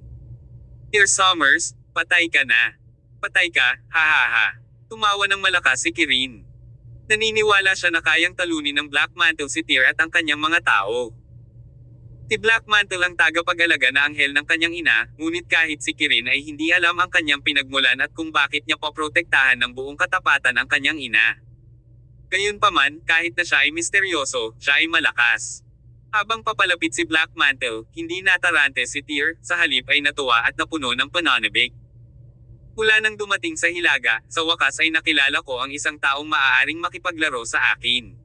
Dear Summers, patay ka na. Patay ka, ha ha ha. Tumawa ng malakas si Kirin. Naniniwala siya na kayang talunin ng Black Mantle si Tyr at ang kanyang mga tao. Si Black Mantle ang tagapag-alaga na anghel ng kanyang ina, ngunit kahit si Kirin ay hindi alam ang kanyang pinagmulan at kung bakit niya poprotektahan ng buong katapatan ang kanyang ina. Gayunpaman, kahit na siya ay misteryoso, siya ay malakas. Habang papalapit si Black Mantle, hindi natarante si Tyr, sa halip ay natuwa at napuno ng pananabik. Mula nang dumating sa Hilaga, sa wakas ay nakilala ko ang isang taong maaaring makipaglaro sa akin.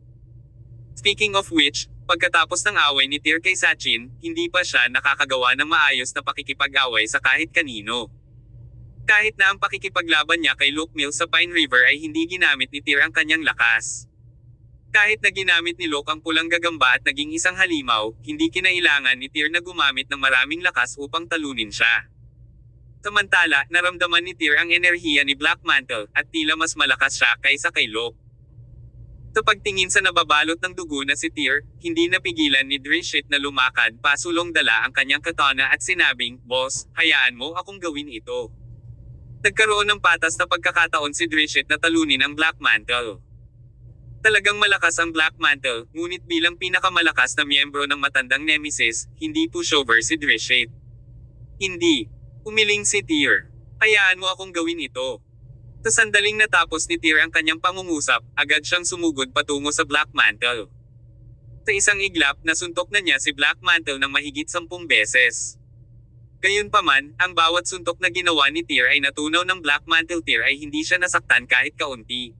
Speaking of which, pagkatapos ng away ni Tyr kay Sachin, hindi pa siya nakakagawa ng maayos na pakikipag-away sa kahit kanino. Kahit na ang pakikipaglaban niya kay Luke Mill sa Pine River ay hindi ginamit ni Tyr ang kanyang lakas. Kahit na ginamit ni Luke ang pulang gagamba at naging isang halimaw, hindi kinailangan ni Tyr na gumamit ng maraming lakas upang talunin siya. Samantala, naramdaman ni Tyr ang enerhiya ni Black Mantle, at tila mas malakas siya kaysa kay Luke. Sa pagtingin sa nababalot ng dugo na si Tyr, hindi napigilan ni Drishit na lumakad pasulong dala ang kanyang katana at sinabing, "Boss, hayaan mo akong gawin ito." Nagkaroon ng patas na pagkakataon si Drishit na talunin ang Black Mantle. Talagang malakas ang Black Mantle, ngunit bilang pinakamalakas na miyembro ng matandang Nemesis, hindi pushover si Drishit. Hindi. Umiling si Tyr. "Hayaan mo akong gawin ito." Sa sandaling natapos ni Tyr ang kanyang pangungusap, agad siyang sumugod patungo sa Black Mantle. Sa isang iglap, nasuntok na niya si Black Mantle ng mahigit 10 beses. Gayunpaman, ang bawat suntok na ginawa ni Tyr ay natunaw ng Black Mantle. Tyr ay hindi siya nasaktan kahit kaunti.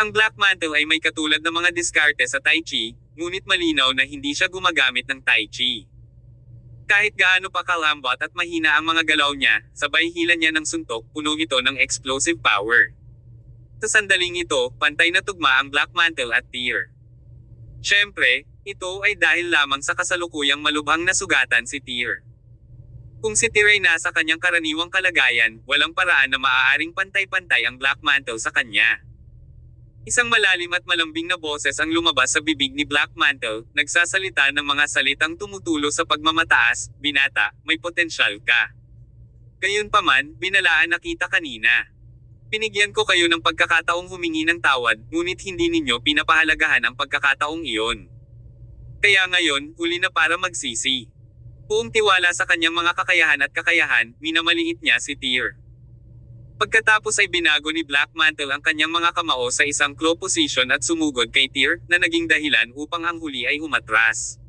Ang Black Mantle ay may katulad na mga diskarte sa Tai Chi, ngunit malinaw na hindi siya gumagamit ng Tai Chi. Kahit gaano pa kalambot at mahina ang mga galaw niya, sabay hila niya ng suntok, puno ito ng explosive power. Sa sandaling ito, pantay na tugma ang Black Mantle at Tyr. Siyempre, ito ay dahil lamang sa kasalukuyang malubhang nasugatan si Tyr. Kung si Tyr ay nasa kanyang karaniwang kalagayan, walang paraan na maaaring pantay-pantay ang Black Mantle sa kanya. Isang malalim at malambing na boses ang lumabas sa bibig ni Black Mantle, nagsasalita ng mga salitang tumutulo sa pagmamataas, "Binata, may potensyal ka." Gayunpaman, binalaan na kita kanina. Binigyan ko kayo ng pagkakataong humingi ng tawad, ngunit hindi ninyo pinapahalagahan ang pagkakataong iyon. Kaya ngayon, huli na para magsisi. Buong tiwala sa kanyang mga kakayahan, minamaliit niya si Tyr. Pagkatapos ay binago ni Black Mantle ang kanyang mga kamao sa isang claw position at sumugod kay Tyr, na naging dahilan upang ang huli ay umatras.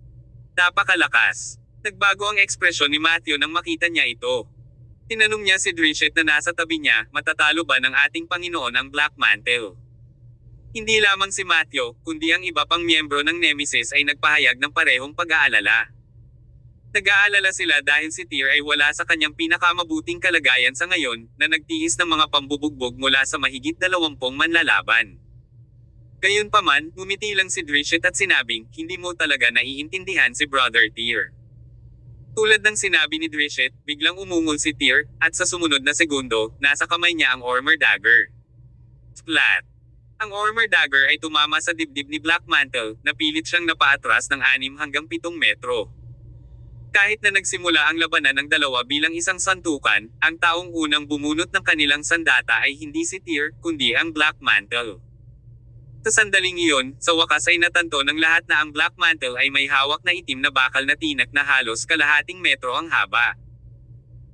Napakalakas. Nagbago ang ekspresyon ni Matthew nang makita niya ito. Tinanong niya si Drishit na nasa tabi niya, "Matatalo ba ng ating Panginoon ang Black Mantle?" Hindi lamang si Matthew, kundi ang iba pang miyembro ng Nemesis ay nagpahayag ng parehong pag-aalala. Nag-aalala sila dahil si Tyr ay wala sa kanyang pinakamabuting kalagayan sa ngayon, na nagtiis ng mga pambubugbog mula sa mahigit 20 manlalaban. Gayunpaman, ngumiti lang si Drishit at sinabing, "Hindi mo talaga naiintindihan si Brother Tyr." Tulad ng sinabi ni Drishit, biglang umungol si Tyr, at sa sumunod na segundo, nasa kamay niya ang armor dagger. Splat! Ang armor dagger ay tumama sa dibdib ni Black Mantle, na pilit siyang napaatras ng 6 hanggang 7 metro. Kahit na nagsimula ang labanan ng dalawa bilang isang santukan, ang taong unang bumunot ng kanilang sandata ay hindi si Tyr, kundi ang Black Mantle. Sa sandaling iyon, sa wakas ay natanto ng lahat na ang Black Mantle ay may hawak na itim na bakal na tinak na halos kalahating metro ang haba.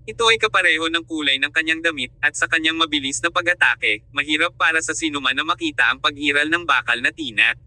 Ito ay kapareho ng kulay ng kanyang damit, at sa kanyang mabilis na pag-atake, mahirap para sa sinuman na makita ang pag-iral ng bakal na tinak.